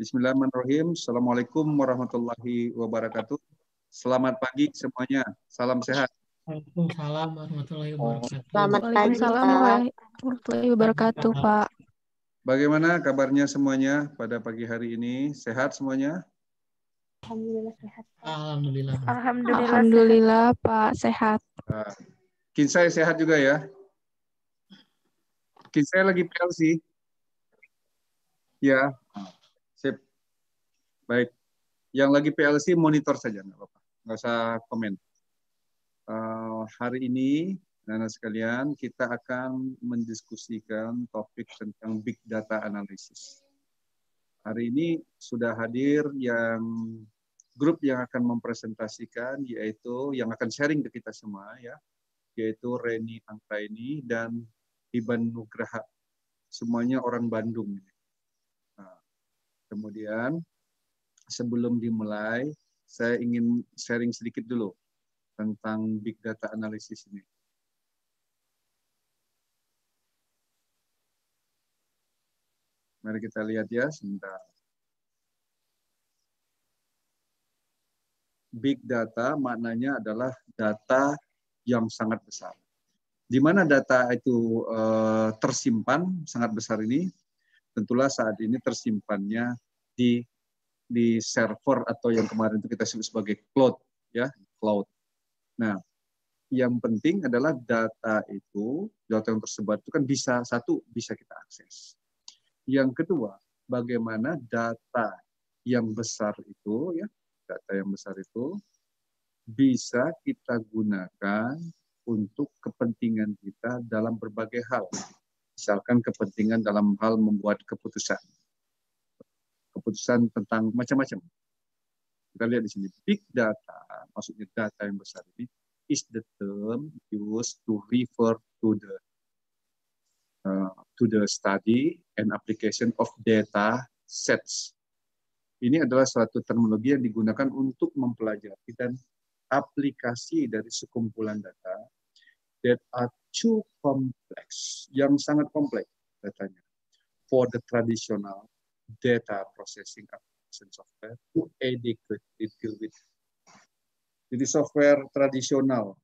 Bismillahirrahmanirrahim. Assalamualaikum warahmatullahi wabarakatuh. Selamat pagi semuanya. Salam sehat. Waalaikumsalam warahmatullahi wabarakatuh. Selamat pagi, Waalaikumsalam Pak. warahmatullahi wabarakatuh, Pak. Bagaimana kabarnya semuanya pada pagi hari ini? Sehat semuanya? Alhamdulillah sehat, Pak. Alhamdulillah. Alhamdulillah, Pak, sehat. Kinsai sehat juga ya? Kinsai lagi PLC? Ya, sip. Baik. Yang lagi PLC monitor saja, nggak apa-apa. Nggak usah komen. Hari ini, anak sekalian, kita akan mendiskusikan topik tentang Big Data Analysis. Hari ini sudah hadir grup yang akan mempresentasikan, yaitu yang akan sharing ke kita semua, ya, yaitu Reni Anggraini dan Iban Nugraha. Semuanya orang Bandung. Nah, kemudian, sebelum dimulai, saya ingin sharing sedikit dulu tentang Big Data Analysis ini. Mari kita lihat ya, sebentar. Big Data maknanya adalah data yang sangat besar. Di mana data itu tersimpan sangat besar ini, tentulah saat ini tersimpannya di server atau yang kemarin itu kita sebut sebagai cloud, ya, cloud. Nah, yang penting adalah data yang tersebar itu kan bisa kita akses. Yang kedua, bagaimana data yang besar itu, ya, data yang besar itu bisa kita gunakan untuk kepentingan kita dalam berbagai hal. Misalkan kepentingan dalam hal membuat keputusan tentang macam-macam. Kita lihat di sini, big data, maksudnya data yang besar ini, is the term used to refer to the study and application of data sets. Ini adalah suatu terminologi yang digunakan untuk mempelajari dan aplikasi dari sekumpulan data that are too complex, yang sangat kompleks datanya, for the traditional data processing application software to adequately deal with. Jadi software tradisional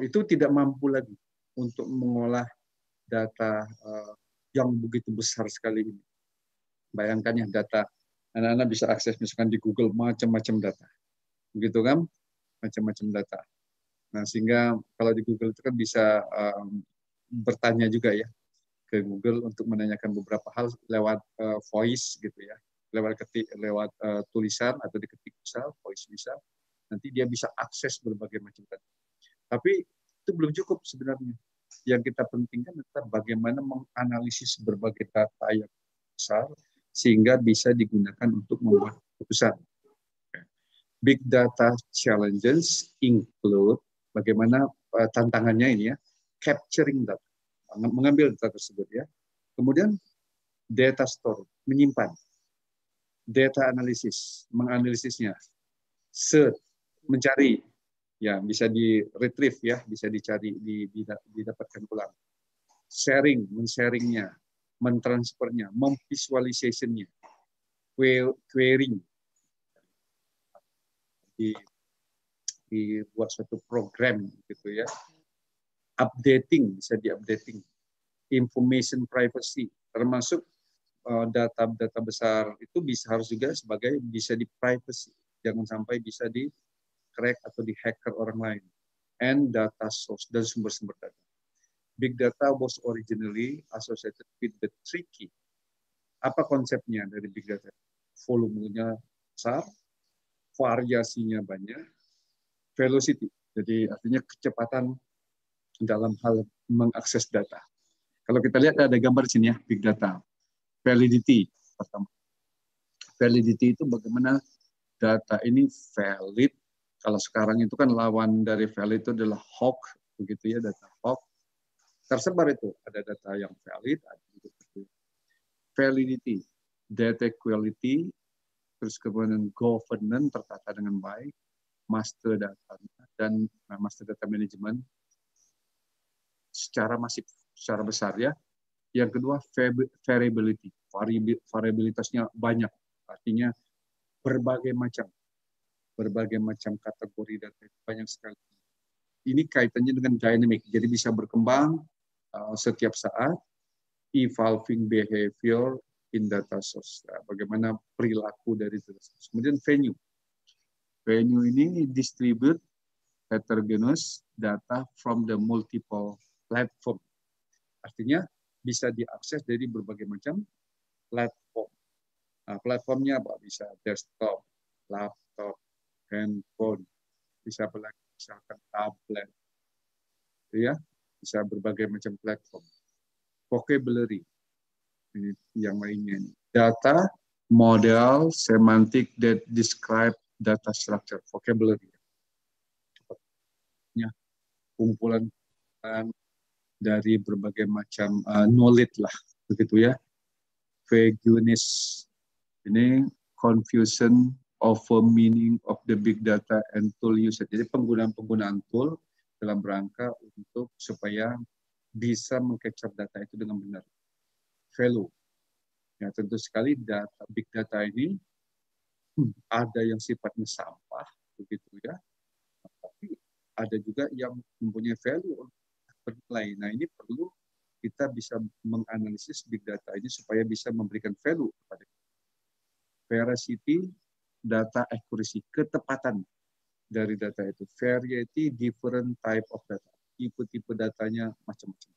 itu tidak mampu lagi untuk mengolah data yang begitu besar sekali ini. Bayangkan ya, data anak-anak bisa akses misalkan di Google macam-macam data, begitu kan? Macam-macam data. Nah, sehingga kalau di Google itu kan bisa bertanya juga ya ke Google untuk menanyakan beberapa hal lewat voice gitu ya, lewat tulisan atau diketik bisa, voice bisa. Nanti dia bisa akses berbagai macam data. Tapi itu belum cukup sebenarnya. Yang kita pentingkan adalah bagaimana menganalisis berbagai data yang besar sehingga bisa digunakan untuk membuat keputusan. Big data challenges include bagaimana tantangannya ini ya, capturing data, mengambil data tersebut ya. Kemudian data store, menyimpan. Data analysis, menganalisisnya. Search, mencari. Ya, bisa di-retrieve ya, bisa dicari, didapatkan ulang. Sharing, men-sharingnya, mentransfernya, memvisualisasinya, querying, dibuat suatu program gitu ya. Updating, bisa di-updating. Information privacy, termasuk data-data besar itu harus juga bisa di-privacy. Jangan sampai bisa di-crack atau di-hacker orang lain. And data source, dan sumber-sumber data. Big data was originally associated with the tricky. Apa konsepnya dari big data? Volumenya besar, variasinya banyak, velocity, jadi artinya kecepatan dalam hal mengakses data. Kalau kita lihat ada gambar di sini ya, big data. Validity pertama. Validity itu bagaimana data ini valid. Kalau sekarang itu kan lawan dari valid itu adalah hoax, begitu ya, data hoax. Tersebar itu, ada data yang valid, ada juga validity, data quality, terus kemudian governance tertata dengan baik, master data dan master data management secara masif, secara besar ya. Yang kedua variability, variabilitasnya banyak, Artinya berbagai macam kategori data itu banyak sekali. Ini kaitannya dengan dynamic, jadi bisa berkembang setiap saat, evolving behavior in data source. Bagaimana perilaku dari data source. Kemudian venue. Venue ini distribute heterogeneous data from the multiple platform. Artinya bisa diakses dari berbagai macam platform. Nah, platformnya apa? Bisa desktop, laptop, handphone, bisa misalkan tablet, ya, bisa berbagai macam platform. Vocabulary, ini yang lainnya. Data, model, semantic that describe data structure, vocabulary. Ya, kumpulan dari berbagai macam knowledge lah, begitu ya. Vagueness, ini confusion over meaning of the big data and tool usage. Jadi penggunaan tool dalam rangka untuk supaya bisa meng-capture data itu dengan benar. Value. Ya, tentu sekali data big data ini ada yang sifatnya sampah, begitu ya. Tapi ada juga yang mempunyai value bernilai. Nah, ini perlu kita bisa menganalisis big data ini supaya bisa memberikan value kepada kita. Veracity, data accuracy, ketepatan dari data itu. Variety, different type of data. Tipe-tipe datanya macam-macam.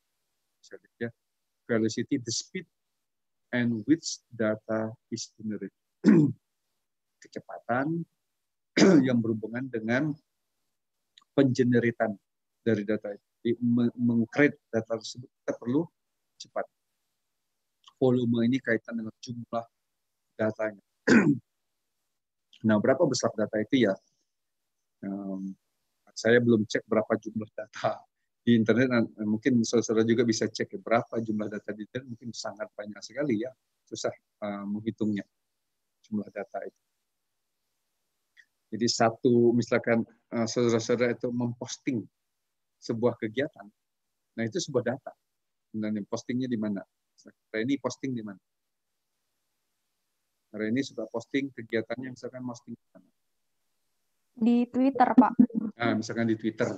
Ya. Velocity, the speed and which data is generated. Kecepatan yang berhubungan dengan pengeneritan dari data itu. Meng-create data tersebut kita perlu cepat. Volume ini kaitan dengan jumlah datanya. Nah, berapa besar data itu ya? Saya belum cek berapa jumlah data di internet. Mungkin saudara juga bisa cek berapa jumlah data di internet. Mungkin sangat banyak sekali ya. Susah menghitungnya jumlah data itu. Jadi misalkan saudara-saudara itu memposting sebuah kegiatan, nah itu sebuah data. Dan postingnya di mana? Ini posting di mana? Hari ini suka posting kegiatannya, misalkan posting di mana? Di Twitter, Pak. Nah, misalkan di Twitter.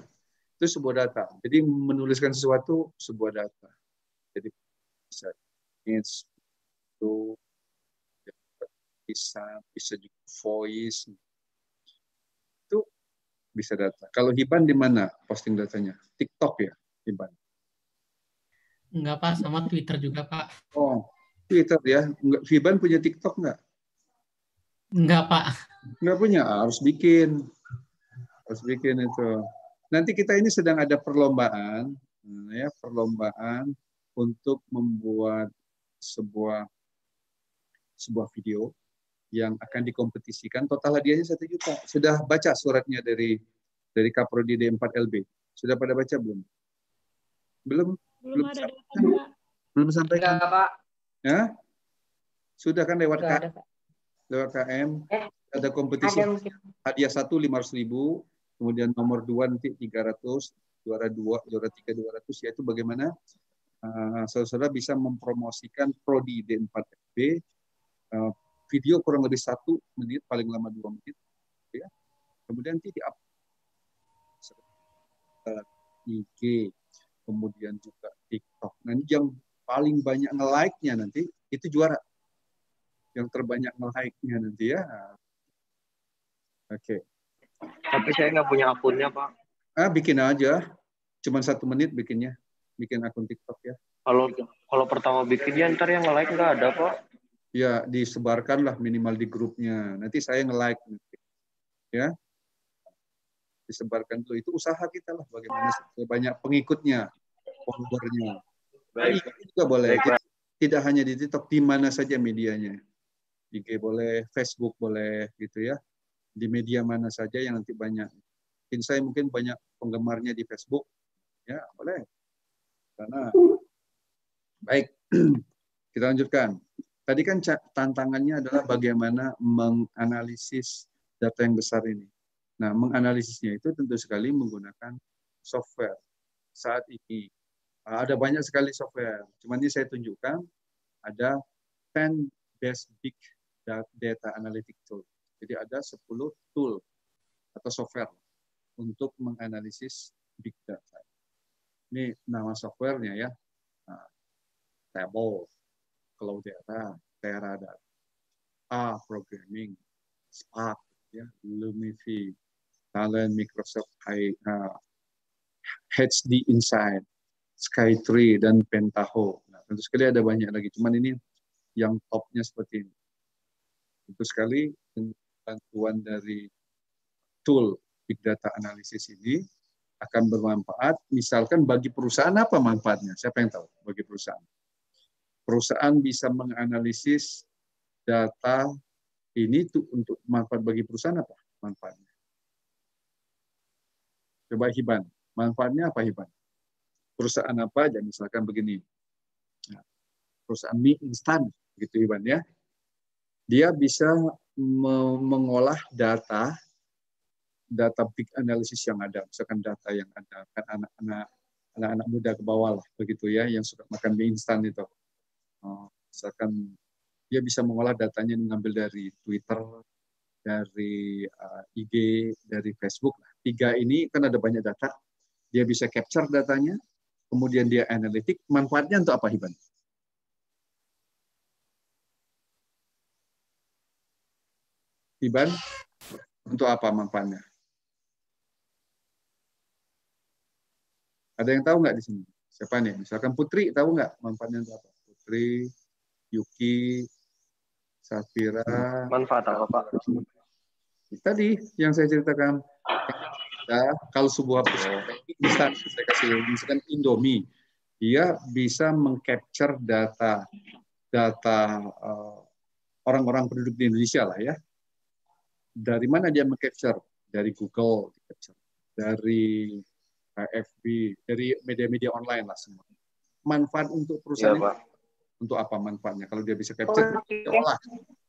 Itu sebuah data. Jadi menuliskan sesuatu sebuah data. Jadi bisa image, itu bisa juga voice. Itu bisa data. Kalau Hiban di mana posting datanya? TikTok ya, Hiban? Enggak, Pak. Sama Twitter juga, Pak. Oh, Twitter ya. Hiban punya TikTok nggak? Enggak, Pak. Nggak punya, harus bikin. Harus bikin itu. Nanti kita ini sedang ada perlombaan, ya, perlombaan untuk membuat sebuah video yang akan dikompetisikan. Total hadiahnya 1 juta. Sudah baca suratnya dari Kaprodi D4LB? Sudah pada baca belum? Belum ada sampaikan. Belum sampaikan. Enggak, Pak. Ya? Sudah kan lewat Enggak ada, Pak. Lewat KM. Ada kompetisi. Ada Hadiah 1 500.000, kemudian nomor 2 nanti 300, juara 2, juara 3 200, yaitu bagaimana saudara bisa mempromosikan prodi D4FB video kurang lebih 1 menit, paling lama 2 menit, ya. Kemudian nanti di IG, kemudian juga TikTok. Nah, ini yang paling banyak nge-like-nya nanti itu juara. Yang terbanyak nge-like-nya nanti ya. Oke. Tapi saya nggak punya akunnya, Pak. Bikin aja. Cuman 1 menit bikinnya. Bikin akun TikTok ya. Kalau pertama bikinnya ntar yang nge-like nggak ada, Pak. Ya, disebarkanlah minimal di grupnya. Nanti saya nge-like. Ya. Disebarkan dulu. Itu usaha kita lah. Bagaimana banyak pengikutnya, followernya. Baik. Juga boleh. Tidak hanya di TikTok, di mana saja medianya. IG boleh, Facebook boleh, gitu ya. Di media mana saja yang nanti banyak. Mungkin banyak penggemarnya di Facebook. Ya, boleh. Karena baik, kita lanjutkan. Tadi kan tantangannya adalah bagaimana menganalisis data yang besar ini. Nah, menganalisisnya itu tentu sekali menggunakan software. Saat ini ada banyak sekali software. Cuman ini saya tunjukkan ada 10 best big data analytic tool. Jadi ada 10 tool atau software untuk menganalisis big data. Ini nama softwarenya ya. Nah, Table, Cloudera, Teradata, Programming, Spark, ya, Lumifi, Talent, Microsoft HD Insight, Skytree, dan Pentaho. Nah, tentu sekali ada banyak lagi, cuman ini yang topnya seperti ini. Tentu sekali bantuan dari tool Big Data Analysis ini akan bermanfaat, misalkan bagi perusahaan apa manfaatnya? Siapa yang tahu bagi perusahaan? Perusahaan bisa menganalisis data ini tuh untuk manfaat bagi perusahaan apa manfaatnya? Coba Hiban, manfaatnya apa Hiban? Perusahaan apa aja, misalkan begini. Nah, perusahaan mie instan, gitu Hiban ya. Dia bisa mengolah data big analysis yang ada, misalkan data yang ada kan anak-anak muda ke bawah lah begitu ya, yang suka makan mie instan itu. Misalkan dia bisa mengolah datanya, mengambil dari Twitter, dari IG, dari Facebook. Tiga ini kan ada banyak data, dia bisa capture datanya, kemudian dia analitik. Manfaatnya untuk apa Hiban? Hiban, untuk apa manfaatnya? Ada yang tahu nggak di sini? Siapa nih? Misalkan Putri, tahu nggak manfaatnya untuk apa? Putri, Yuki, Safira. Manfaat apa Pak? Tadi yang saya ceritakan. Kalau sebuah instan, saya kasih misalkan Indomie, dia bisa mengcapture data orang-orang penduduk di Indonesia lah ya. Dari mana dia mengcapture? Dari Google, dari FB, dari media-media online lah semua. Manfaat untuk perusahaan Pak. Untuk apa manfaatnya? Kalau dia bisa capture,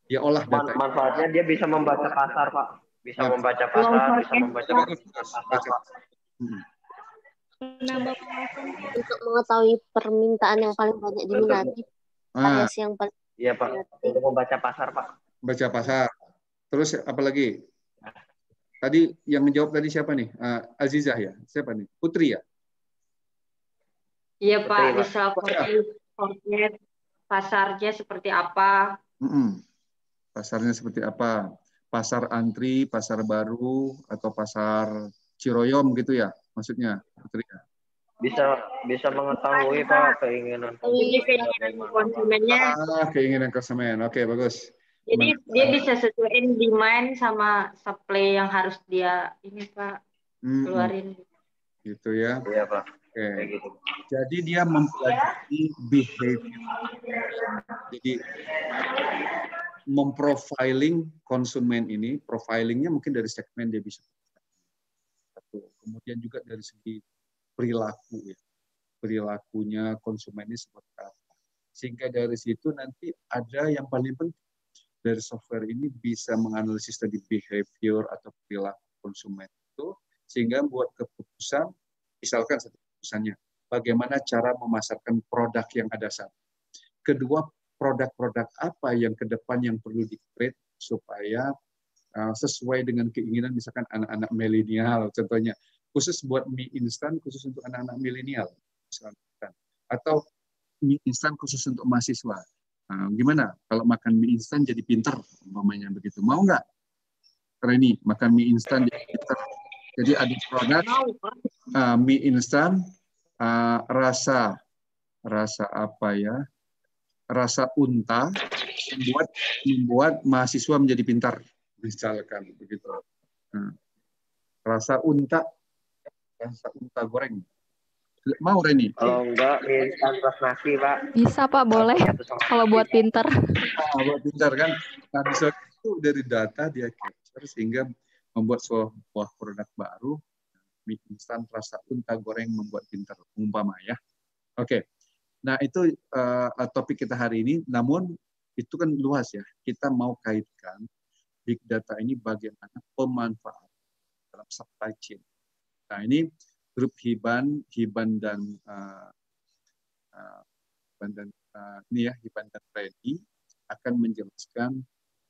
dia olah data. Manfaatnya dia bisa membaca pasar, Pak. Bisa membaca pasar, bisa membaca pasar. Menambah untuk mengetahui permintaan yang paling banyak diminati. Variasi yang paling. Iya Pak. Untuk membaca pasar, Pak. Baca pasar. Terus apa lagi? Tadi yang menjawab tadi siapa nih? Azizah ya? Siapa nih? Putri ya? Iya Pak, bisa forecast pasarnya seperti apa? Pasarnya seperti apa? Pasar antri, pasar baru, atau pasar Ciroyom gitu ya? Maksudnya, Putri ya? Bisa mengetahui Pak keinginan konsumennya. Keinginan konsumen. Oke, bagus. Jadi dia bisa sesuaiin demand sama supply yang harus dia ini Pak keluarin. Gitu ya. Iya Pak. Oke. Gitu. Jadi dia mempelajari behavior. Jadi memprofiling konsumen ini, profilingnya mungkin dari segmen dia bisa. Kemudian juga dari segi perilaku ya. Perilakunya konsumen ini seperti apa. Sehingga dari situ nanti ada yang paling penting dari software ini bisa menganalisis tadi behavior atau perilaku konsumen itu sehingga buat keputusan, misalkan satu keputusannya bagaimana cara memasarkan produk yang ada saat. Kedua, produk-produk apa yang ke depan yang perlu di-create supaya sesuai dengan keinginan misalkan anak-anak milenial contohnya, khusus buat mie instan khusus untuk anak-anak milenial misalkan, atau mie instan khusus untuk mahasiswa. Gimana kalau makan mie instan jadi pinter umpamanya begitu, mau nggak Reni makan mie instan jadi pinter? Jadi ada produk mie instan rasa apa ya, rasa unta membuat mahasiswa menjadi pintar misalkan begitu. Rasa unta goreng. Mau Reni? Kalau enggak, mie instan plus nasi, Pak. Bisa, Pak, boleh. Kalau buat pinter. Buat pinter kan. Nah, bisa itu dari data dia capture sehingga membuat sebuah produk baru, mie instan rasa unta goreng membuat pinter, umpama ya. Oke. Nah, itu topik kita hari ini. Namun, itu kan luas ya. Kita mau kaitkan big data ini bagaimana pemanfaatan dalam supply chain. Nah, ini grup Hiban dan Hiban dan Reni akan menjelaskan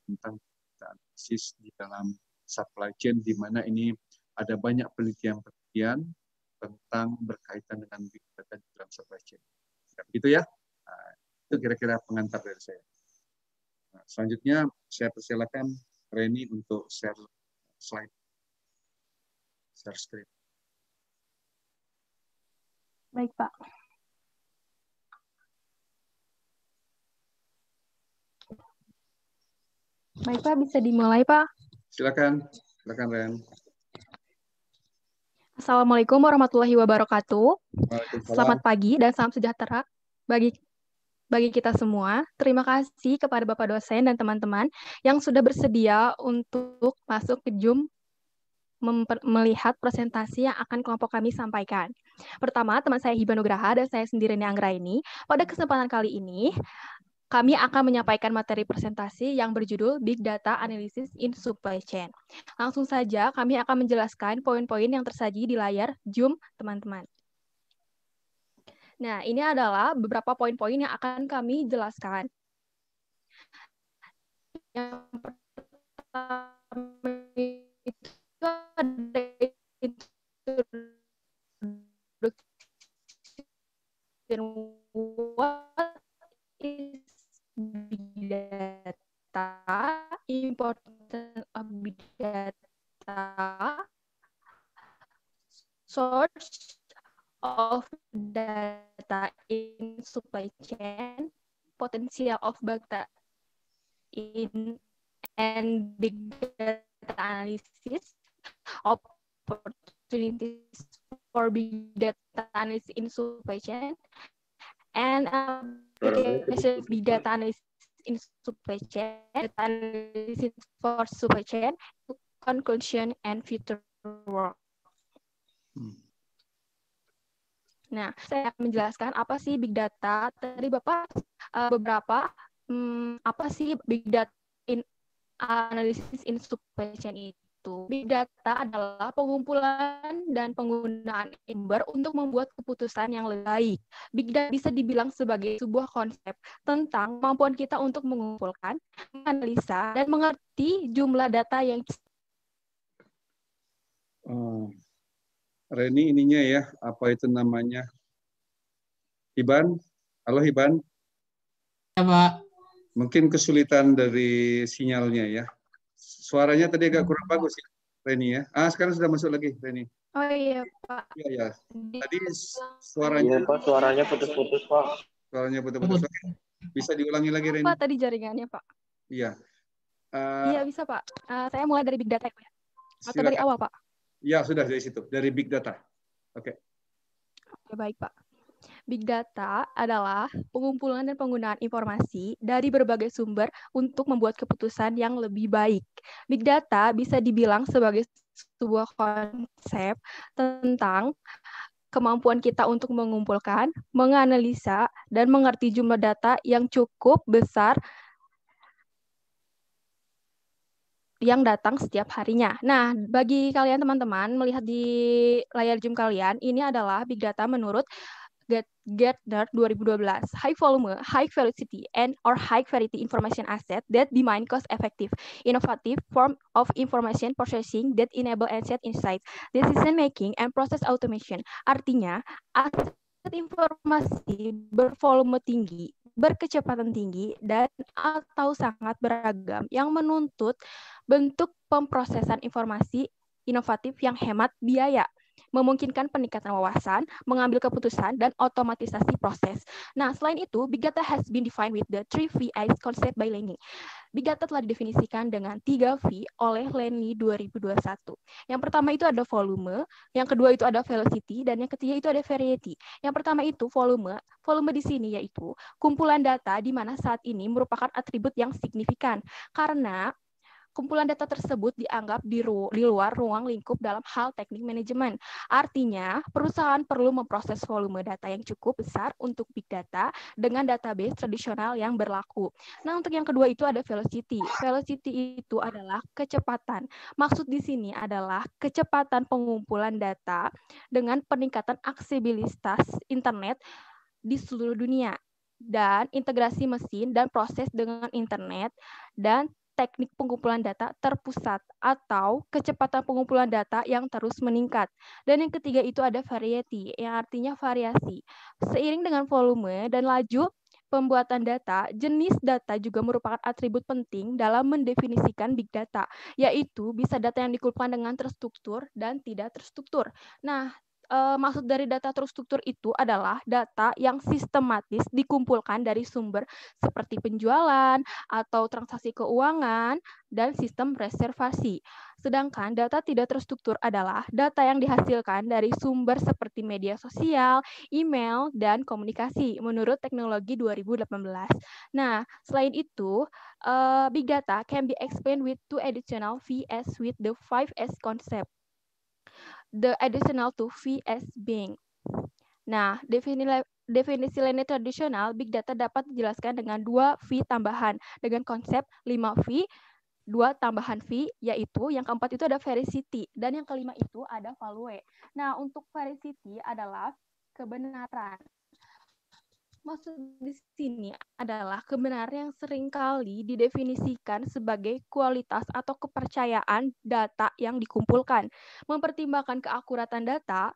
tentang analisis di dalam supply chain, di mana ini ada banyak penelitian-penelitian tentang berkaitan dengan big data di dalam supply chain. Gitu ya. Nah, itu kira-kira pengantar dari saya. Nah, selanjutnya saya persilakan Reni untuk share slide, share screen. Baik, Pak. Baik, Pak. Bisa dimulai, Pak. Silakan Ren. Assalamualaikum warahmatullahi wabarakatuh. Waalaikumsalam. Selamat pagi dan salam sejahtera bagi kita semua. Terima kasih kepada Bapak dosen dan teman-teman yang sudah bersedia untuk masuk ke Zoom melihat presentasi yang akan kelompok kami sampaikan. Pertama, teman saya Hiba Nugraha dan saya sendiri Reni Anggraini. Pada kesempatan kali ini, kami akan menyampaikan materi presentasi yang berjudul Big Data Analysis in Supply Chain. Langsung saja, kami akan menjelaskan poin-poin yang tersaji di layar Zoom, teman-teman. Nah, ini adalah beberapa poin-poin yang akan kami jelaskan. Yang pertama itu ada what is big data, importance of big data, source of data in supply chain, potential of data in and big data analysis, opportunities for big data analysis in supply chain, and application of big data analysis in supply chain, data analysis for supply chain, conclusion, and future work. Nah, saya akan menjelaskan apa sih big data. Tadi Bapak beberapa apa sih big data in analysis in supply chain itu. Big data adalah pengumpulan dan penggunaan sumber untuk membuat keputusan yang lebih baik. Big data bisa dibilang sebagai sebuah konsep tentang kemampuan kita untuk mengumpulkan, menganalisa, dan mengerti jumlah data yang Reni ininya ya, apa itu namanya? Hiban? Halo Hiban? Ya, Pak. Mungkin kesulitan dari sinyalnya ya. Suaranya tadi agak kurang bagus ya, Reni ya. Sekarang sudah masuk lagi, Reni. Oh iya, Pak. Iya, ya. Tadi suaranya... Iya, Pak, suaranya putus-putus, Pak. Suaranya putus-putus. Bisa diulangi lagi, Reni? Pak, tadi jaringannya, Pak. Iya. Iya, bisa, Pak. Saya mulai dari big data, ya. Atau dari awal, Pak? Ya, sudah dari situ. Dari big data. Oke. Oke, baik, Pak. Big data adalah pengumpulan dan penggunaan informasi dari berbagai sumber untuk membuat keputusan yang lebih baik. Big data bisa dibilang sebagai sebuah konsep tentang kemampuan kita untuk mengumpulkan, menganalisa, dan mengerti jumlah data yang cukup besar yang datang setiap harinya. Nah, bagi kalian teman-teman melihat di layar Zoom kalian, ini adalah big data menurut Gartner 2012, high volume, high velocity, and or high variety information asset that demand cost-effective, innovative form of information processing that enable asset insights, decision making, and process automation. Artinya, aset informasi bervolume tinggi, berkecepatan tinggi, dan atau sangat beragam yang menuntut bentuk pemrosesan informasi inovatif yang hemat biaya, memungkinkan peningkatan wawasan, mengambil keputusan, dan otomatisasi proses. Nah, selain itu, Big Data has been defined with the 3 VIs concept by Lenny. Big Data telah didefinisikan dengan 3 V oleh Lenny 2021. Yang pertama itu ada volume, yang kedua itu ada velocity, dan yang ketiga itu ada variety. Yang pertama itu volume. Volume di sini yaitu kumpulan data di mana saat ini merupakan atribut yang signifikan, karena kumpulan data tersebut dianggap di luar ruang lingkup dalam hal teknik manajemen. Artinya, perusahaan perlu memproses volume data yang cukup besar untuk big data dengan database tradisional yang berlaku. Nah, untuk yang kedua itu ada velocity. Velocity itu adalah kecepatan. Maksud di sini adalah kecepatan pengumpulan data dengan peningkatan aksesibilitas internet di seluruh dunia, dan integrasi mesin dan proses dengan internet, dan teknik pengumpulan data terpusat atau kecepatan pengumpulan data yang terus meningkat. Dan yang ketiga itu ada variety, yang artinya variasi. Seiring dengan volume dan laju pembuatan data, jenis data juga merupakan atribut penting dalam mendefinisikan big data, yaitu bisa data yang dikumpulkan dengan terstruktur dan tidak terstruktur. Nah, maksud dari data terstruktur itu adalah data yang sistematis dikumpulkan dari sumber seperti penjualan atau transaksi keuangan dan sistem reservasi. Sedangkan data tidak terstruktur adalah data yang dihasilkan dari sumber seperti media sosial, email, dan komunikasi menurut teknologi 2018. Nah, selain itu, big data can be explained with two additional V's with the 5S concept. The additional to VS being. Nah, definisi linear tradisional, big data dapat dijelaskan dengan 2 V tambahan, dengan konsep 5 V, 2 tambahan V, yaitu yang keempat itu ada veracity, dan yang kelima itu ada value. Nah, untuk veracity adalah kebenaran. Maksud di sini adalah kebenaran yang seringkali didefinisikan sebagai kualitas atau kepercayaan data yang dikumpulkan. Mempertimbangkan keakuratan data,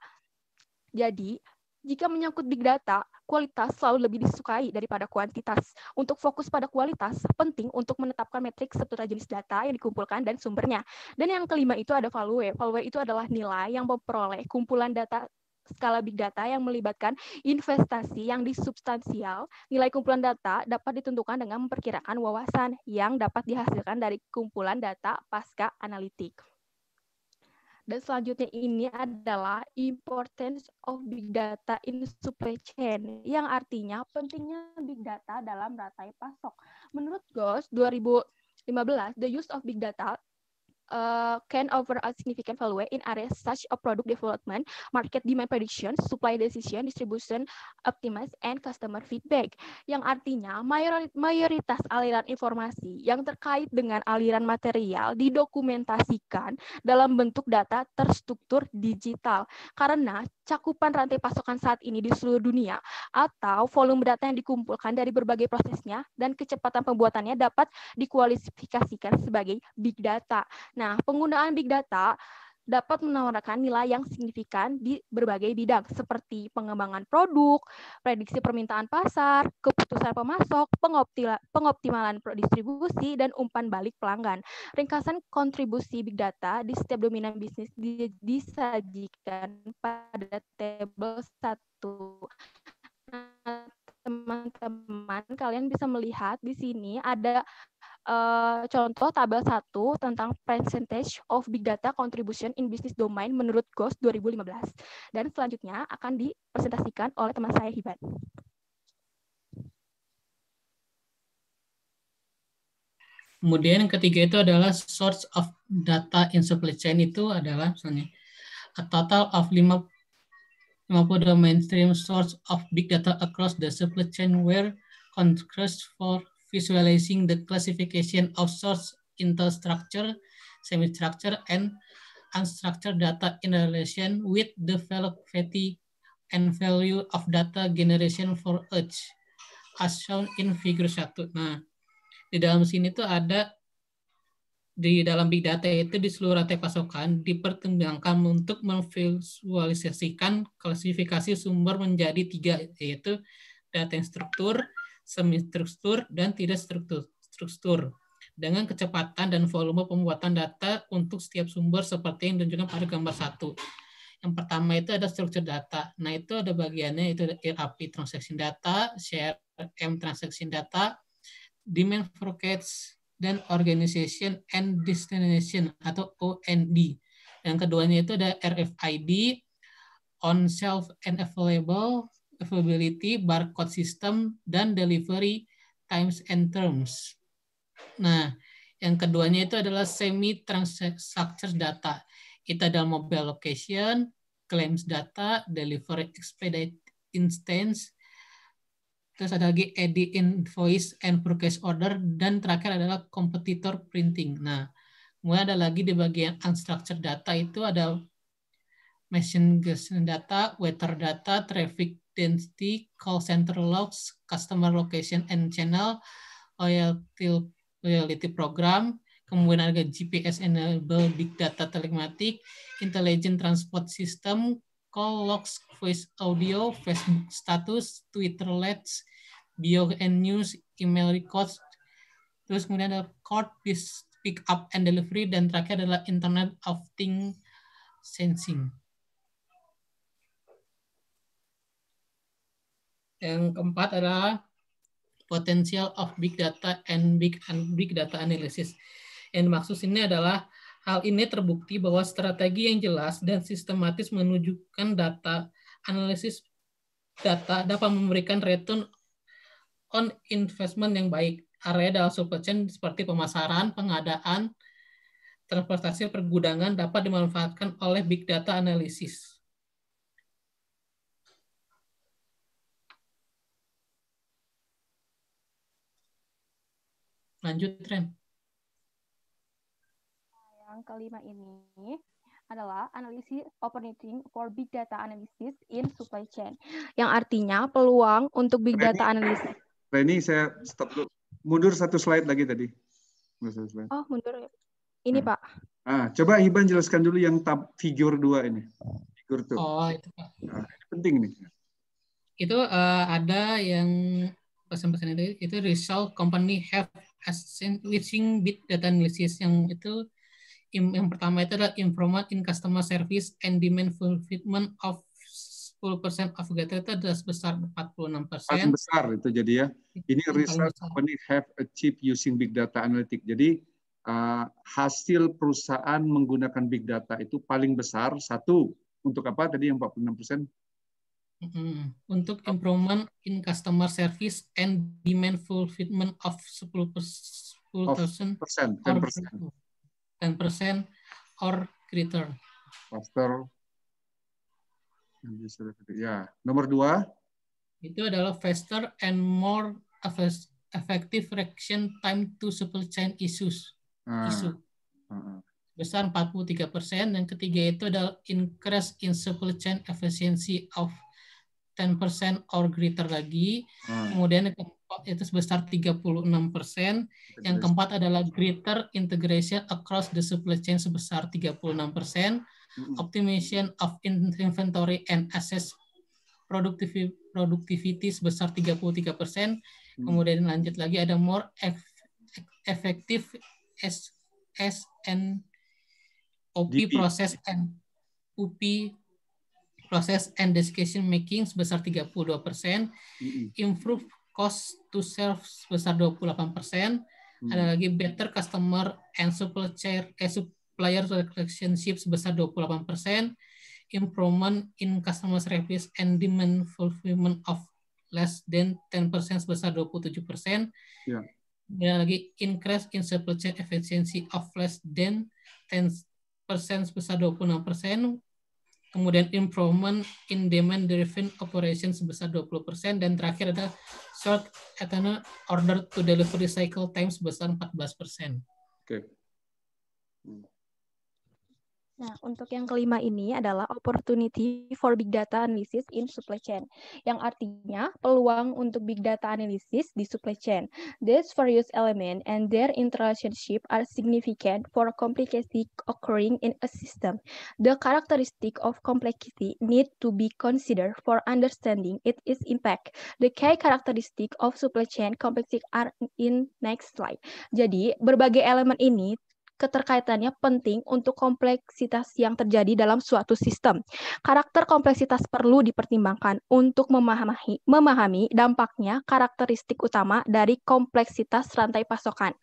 jadi jika menyangkut big data, kualitas selalu lebih disukai daripada kuantitas. Untuk fokus pada kualitas, penting untuk menetapkan metrik seputar jenis data yang dikumpulkan dan sumbernya. Dan yang kelima itu ada value. Value itu adalah nilai yang memperoleh kumpulan data skala big data yang melibatkan investasi yang disubstansial. Nilai kumpulan data dapat ditentukan dengan memperkirakan wawasan yang dapat dihasilkan dari kumpulan data pasca analitik. Dan selanjutnya ini adalah importance of big data in supply chain, yang artinya pentingnya big data dalam rantai pasok. Menurut GOS 2015, the use of big data can offer a significant value in areas such as product development, market demand prediction, supply decision, distribution, optimize, and customer feedback. Yang artinya mayoritas aliran informasi yang terkait dengan aliran material didokumentasikan dalam bentuk data terstruktur digital. Karena cakupan rantai pasokan saat ini di seluruh dunia atau volume data yang dikumpulkan dari berbagai prosesnya dan kecepatan pembuatannya dapat dikualifikasikan sebagai big data. Nah, penggunaan big data dapat menawarkan nilai yang signifikan di berbagai bidang seperti pengembangan produk, prediksi permintaan pasar, keputusan pemasok, pengoptimalan distribusi, dan umpan balik pelanggan. Ringkasan kontribusi big data di setiap dominan bisnis disajikan pada tabel 1. Nah, teman-teman, kalian bisa melihat di sini ada contoh tabel 1 tentang percentage of big data contribution in business domain menurut GOS 2015. Dan selanjutnya akan dipresentasikan oleh teman saya Hiban. Kemudian yang ketiga itu adalah source of data in supply chain, itu adalah misalnya a total of 50 mainstream source of big data across the supply chain were constructed for visualizing the classification of source into structured, semi-structured, and unstructured data in relation with the velocity and value of data generation for each, as shown in figure 1. Nah, di dalam sini tuh ada, di dalam big data itu di seluruh rantai pasokan dipertimbangkan untuk memvisualisasikan klasifikasi sumber menjadi 3, yaitu data yang struktur, semi-struktur, dan tidak struktur dengan kecepatan dan volume pembuatan data untuk setiap sumber seperti yang ditunjukkan pada gambar 1. Yang pertama itu ada struktur data. Nah, itu ada bagiannya, itu ada RAP transaction data, CRM transaction data, demand forecast, dan organization and destination atau OND. Yang keduanya itu ada RFID, on shelf and availability, barcode system, dan delivery times and terms. Nah, yang keduanya itu adalah semi-structured data. Itu adalah mobile location, claims data, delivery expedite instance, terus ada lagi edit invoice and purchase order, dan terakhir adalah competitor printing. Nah, kemudian ada lagi di bagian unstructured data itu ada messenger data, weather data, traffic density, call center logs, customer location and channel, loyalty loyalty program, kemudian ada GPS enable big data telematik, intelligent transport system, call logs, voice audio, Facebook status, Twitter alerts, bio and news, email records, terus kemudian ada card pick up and delivery, dan terakhir adalah Internet of Things sensing. Yang keempat adalah potential of big data and big data analysis. Yang dimaksud ini adalah hal ini terbukti bahwa strategi yang jelas dan sistematis menunjukkan data analisis data dapat memberikan return on investment yang baik. Area dalam supply chain seperti pemasaran, pengadaan, transportasi, pergudangan dapat dimanfaatkan oleh big data analysis. Lanjut, Ren. Yang kelima ini adalah analisis opportunity for big data analysis in supply chain. Yang artinya peluang untuk big data analysis. Reni, saya stop dulu. Mundur satu slide lagi tadi. Oh, mundur. Ini, Pak. Coba Hiban jelaskan dulu yang tab figur 2 ini. Figur 2. Oh, itu, Pak. Nah, ini penting nih. Itu ada yang pesan-pesan itu result company have using big data analysis, yang itu yang pertama itu adalah improvement in customer service and demand fulfillment of 10% of data, itu adalah sebesar 46%. Paling besar itu jadi ya. Ini result company have achieved using big data analytics. Jadi hasil perusahaan menggunakan big data itu paling besar. Satu, untuk apa tadi yang 46%? Untuk improvement in customer service and demand fulfillment of 10% or greater. Faster. Ya, nomor 2 itu adalah faster and more effective reaction time to supply chain issues. Besar 43%. Yang ketiga itu adalah increase in supply chain efficiency of 10% or greater lagi. Kemudian itu sebesar 36%. Yang keempat adalah greater integration across the supply chain sebesar 36%. Optimization of inventory and assets productivity sebesar 33%. Kemudian lanjut lagi ada more effective SNOP process and UP process and decision making sebesar 32%, improve cost to serve sebesar 28%, ada lagi better customer and supplier relationship sebesar 28%, improvement in customer service and demand fulfillment of less than 10% sebesar 27%, ada lagi increase in supply chain efficiency of less than 10% sebesar 26%, kemudian improvement in demand-driven operation sebesar 20%, dan terakhir ada short order to delivery cycle time sebesar 14%. Oke. Nah, untuk yang kelima ini adalah opportunity for big data analysis in supply chain, yang artinya peluang untuk big data analysis di supply chain. These various elements and their interrelationship are significant for complexity occurring in a system. The characteristic of complexity need to be considered for understanding its impact. The key characteristic of supply chain complexity are in next slide. Jadi, berbagai elemen ini keterkaitannya penting untuk kompleksitas yang terjadi dalam suatu sistem. Karakter kompleksitas perlu dipertimbangkan untuk memahami dampaknya karakteristik utama dari kompleksitas rantai pasokan.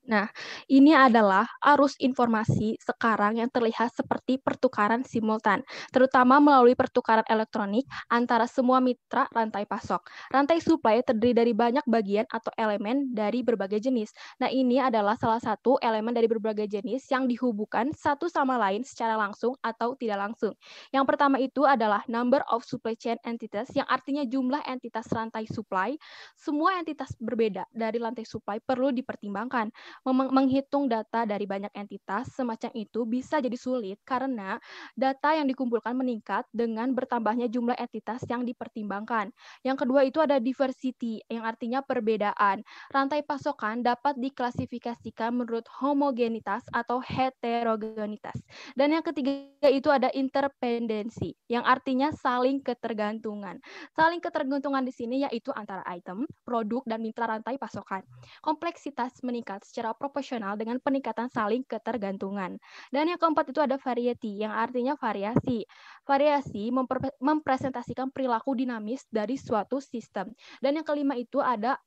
Nah, ini adalah arus informasi sekarang yang terlihat seperti pertukaran simultan, terutama melalui pertukaran elektronik antara semua mitra rantai pasok. Rantai supply terdiri dari banyak bagian atau elemen dari berbagai jenis. Nah, ini adalah salah satu elemen dari berbagai jenis yang dihubungkan satu sama lain secara langsung atau tidak langsung. Yang pertama itu adalah number of supply chain entities, yang artinya jumlah entitas rantai supply. Semua entitas berbeda dari rantai supply perlu dipertimbangkan. Menghitung data dari banyak entitas semacam itu bisa jadi sulit karena data yang dikumpulkan meningkat dengan bertambahnya jumlah entitas yang dipertimbangkan. Yang kedua itu ada diversity, yang artinya perbedaan. Rantai pasokan dapat diklasifikasikan menurut homogenitas atau heterogenitas. Dan yang ketiga itu ada interdependensi, yang artinya saling ketergantungan. Saling ketergantungan di sini yaitu antara item, produk, dan mitra rantai pasokan. Kompleksitas meningkat secara proporsional dengan peningkatan saling ketergantungan. Dan yang keempat itu ada variety, yang artinya variasi. Variasi mempresentasikan perilaku dinamis dari suatu sistem. Dan yang kelima itu ada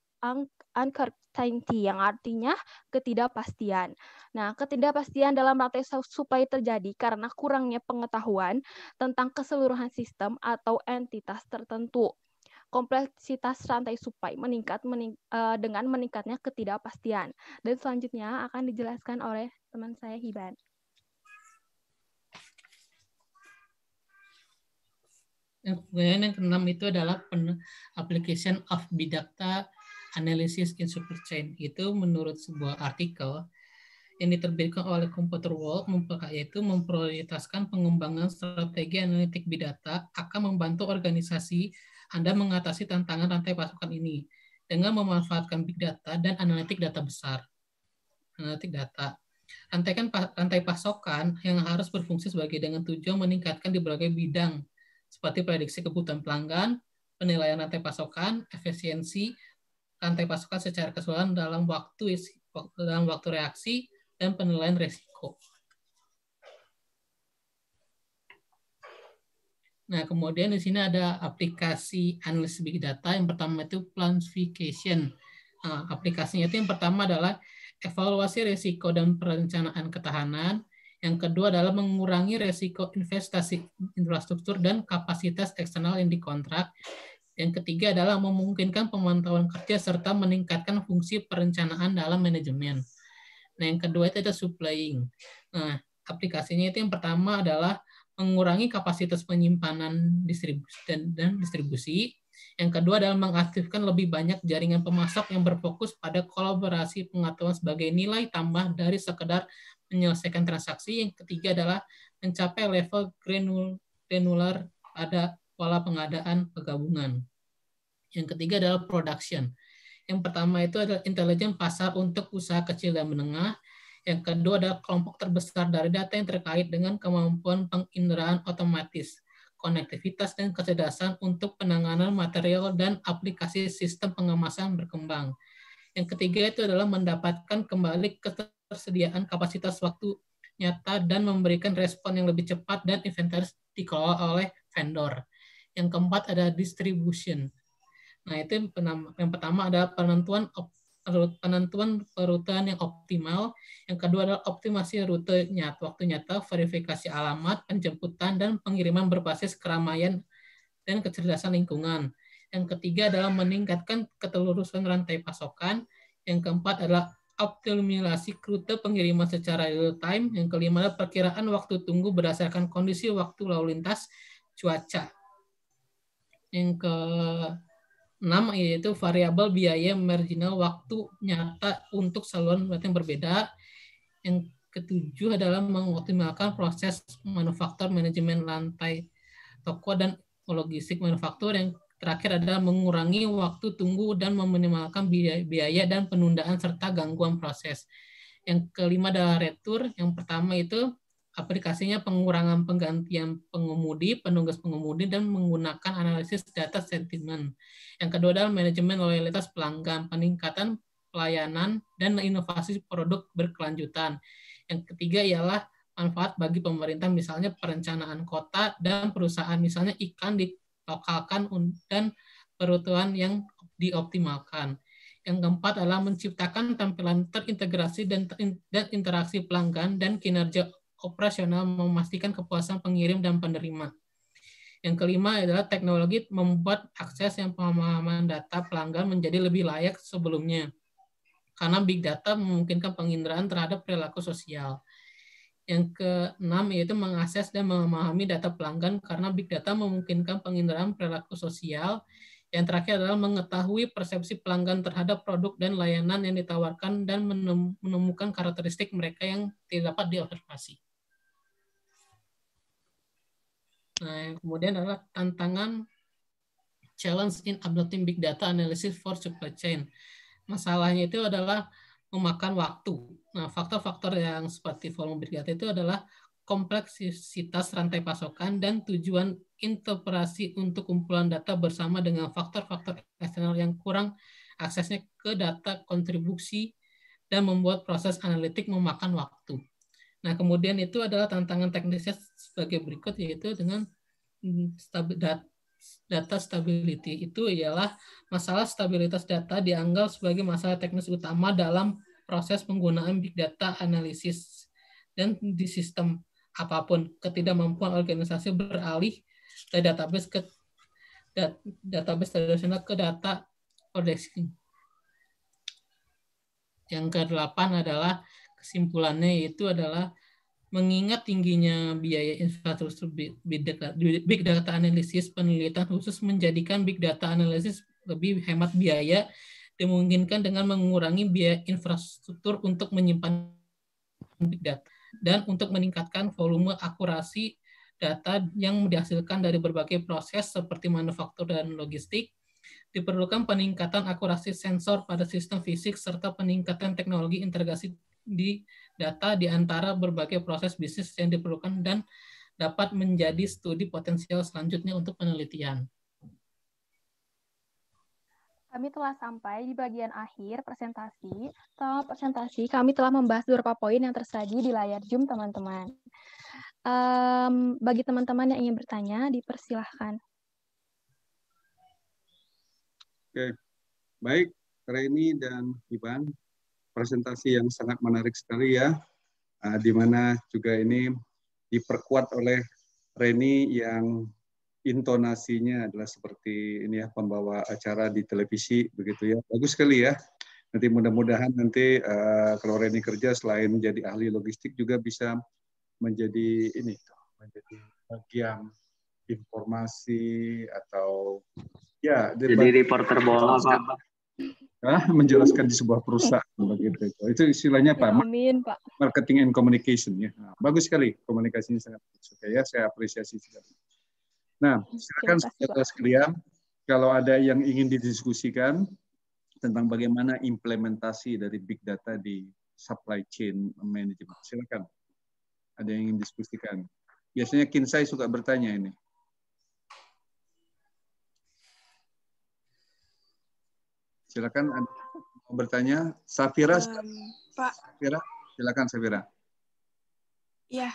uncertainty, yang artinya ketidakpastian. Nah, ketidakpastian dalam rantai supply terjadi karena kurangnya pengetahuan tentang keseluruhan sistem atau entitas tertentu. Kompleksitas rantai supply meningkat dengan meningkatnya ketidakpastian. Dan selanjutnya akan dijelaskan oleh teman saya Hiban. Kemudian yang keenam itu adalah application of big data analysis in supply chain. Itu menurut sebuah artikel yang diterbitkan oleh Computer World, yaitu memprioritaskan pengembangan strategi analitik big data akan membantu organisasi Anda mengatasi tantangan rantai pasokan ini dengan memanfaatkan big data dan analitik data besar. Analitik data. Rantai pasokan yang harus berfungsi sebagai dengan tujuan meningkatkan di berbagai bidang seperti prediksi kebutuhan pelanggan, penilaian rantai pasokan, efisiensi rantai pasokan secara keseluruhan dalam waktu reaksi, dan penilaian resiko. Nah, kemudian di sini ada aplikasi analisis big data. Yang pertama itu planification. Nah, aplikasinya itu yang pertama adalah evaluasi resiko dan perencanaan ketahanan. Yang kedua adalah mengurangi resiko investasi infrastruktur dan kapasitas eksternal yang dikontrak. Yang ketiga adalah memungkinkan pemantauan kerja serta meningkatkan fungsi perencanaan dalam manajemen. Nah, yang kedua itu ada supplying. Nah, aplikasinya itu yang pertama adalah mengurangi kapasitas penyimpanan dan distribusi. Yang kedua adalah mengaktifkan lebih banyak jaringan pemasok yang berfokus pada kolaborasi pengetahuan sebagai nilai tambah dari sekedar menyelesaikan transaksi. Yang ketiga adalah mencapai level granular pada pola pengadaan penggabungan. Yang ketiga adalah production. Yang pertama itu adalah intelijen pasar untuk usaha kecil dan menengah. Yang kedua adalah kelompok terbesar dari data yang terkait dengan kemampuan penginderaan otomatis, konektivitas, dan kecerdasan untuk penanganan material dan aplikasi sistem pengemasan berkembang. Yang ketiga itu adalah mendapatkan kembali ketersediaan kapasitas waktu nyata dan memberikan respon yang lebih cepat dan inventaris dikelola oleh vendor. Yang keempat ada distribution. Nah, itu yang pertama adalah penentuan perutan yang optimal. Yang kedua adalah optimasi rute waktu nyata, verifikasi alamat, penjemputan, dan pengiriman berbasis keramaian dan kecerdasan lingkungan. Yang ketiga adalah meningkatkan ketelurusan rantai pasokan. Yang keempat adalah optimalisasi rute pengiriman secara real time. Yang kelima adalah perkiraan waktu tunggu berdasarkan kondisi waktu lalu lintas cuaca. Yang ke-6 yaitu variabel biaya marginal waktu nyata untuk saluran yang berbeda. Yang ke-7 adalah mengoptimalkan proses manufaktur manajemen rantai toko dan logistik manufaktur. Yang terakhir adalah mengurangi waktu tunggu dan meminimalkan biaya dan penundaan serta gangguan proses. Yang kelima adalah retur. Yang pertama itu aplikasinya pengurangan penggantian pengemudi, penugas pengemudi, dan menggunakan analisis data sentimen. Yang kedua adalah manajemen loyalitas pelanggan, peningkatan pelayanan, dan inovasi produk berkelanjutan. Yang ketiga ialah manfaat bagi pemerintah, misalnya perencanaan kota dan perusahaan, misalnya iklan dilokalkan dan peruntukan yang dioptimalkan. Yang keempat adalah menciptakan tampilan terintegrasi dan interaksi pelanggan dan kinerja operasional memastikan kepuasan pengirim dan penerima. Yang kelima adalah teknologi membuat akses yang pemahaman data pelanggan menjadi lebih layak sebelumnya. Karena big data memungkinkan penginderaan terhadap perilaku sosial. Yang keenam yaitu mengakses dan memahami data pelanggan karena big data memungkinkan penginderaan perilaku sosial. Yang terakhir adalah mengetahui persepsi pelanggan terhadap produk dan layanan yang ditawarkan dan menemukan karakteristik mereka yang tidak dapat diobservasi. Nah, kemudian adalah tantangan challenge in adopting big data analysis for supply chain. Masalahnya itu adalah memakan waktu. Nah, faktor-faktor yang seperti volume big data itu adalah kompleksitas rantai pasokan dan tujuan interpretasi untuk kumpulan data bersama dengan faktor-faktor eksternal yang kurang aksesnya ke data kontribusi dan membuat proses analitik memakan waktu. Nah, kemudian itu adalah tantangan teknisnya sebagai berikut, yaitu dengan data stability. Itu ialah masalah stabilitas data dianggap sebagai masalah teknis utama dalam proses penggunaan big data analisis dan di sistem apapun. Ketidakmampuan organisasi beralih dari database tradisional ke data indexing. Yang ke-8 adalah kesimpulannya, yaitu adalah mengingat tingginya biaya infrastruktur big data analisis, penelitian khusus menjadikan big data analisis lebih hemat biaya, dimungkinkan dengan mengurangi biaya infrastruktur untuk menyimpan big data dan untuk meningkatkan volume akurasi data yang dihasilkan dari berbagai proses seperti manufaktur dan logistik. Diperlukan peningkatan akurasi sensor pada sistem fisik serta peningkatan teknologi integrasi di data di antara berbagai proses bisnis yang diperlukan dan dapat menjadi studi potensial selanjutnya untuk penelitian. Kami telah sampai di bagian akhir presentasi. Selama presentasi, kami telah membahas beberapa poin yang tersaji di layar Zoom, teman-teman. Bagi teman-teman yang ingin bertanya, dipersilahkan. Oke, baik, Reni dan Iban, presentasi yang sangat menarik sekali ya, di mana juga ini diperkuat oleh Reni yang intonasinya adalah seperti ini ya, pembawa acara di televisi begitu ya, bagus sekali ya. Nanti mudah-mudahan nanti kalau Reni kerja selain menjadi ahli logistik juga bisa menjadi ini, menjadi bagian informasi atau ya jadi reporter bola Pak. Menjelaskan di sebuah perusahaan begitu. Itu istilahnya apa? Amin, Pak. Marketing and communication ya. Nah, bagus sekali, komunikasinya sangat bagus. Oke ya, saya apresiasi sekali. Nah, silakan saudara sekalian, kalau ada yang ingin didiskusikan tentang bagaimana implementasi dari big data di supply chain management, silakan. Ada yang ingin diskusikan. Biasanya Kinsai suka bertanya ini. Silakan mau bertanya. Safira, Pak. Safira, silakan Safira. Ya,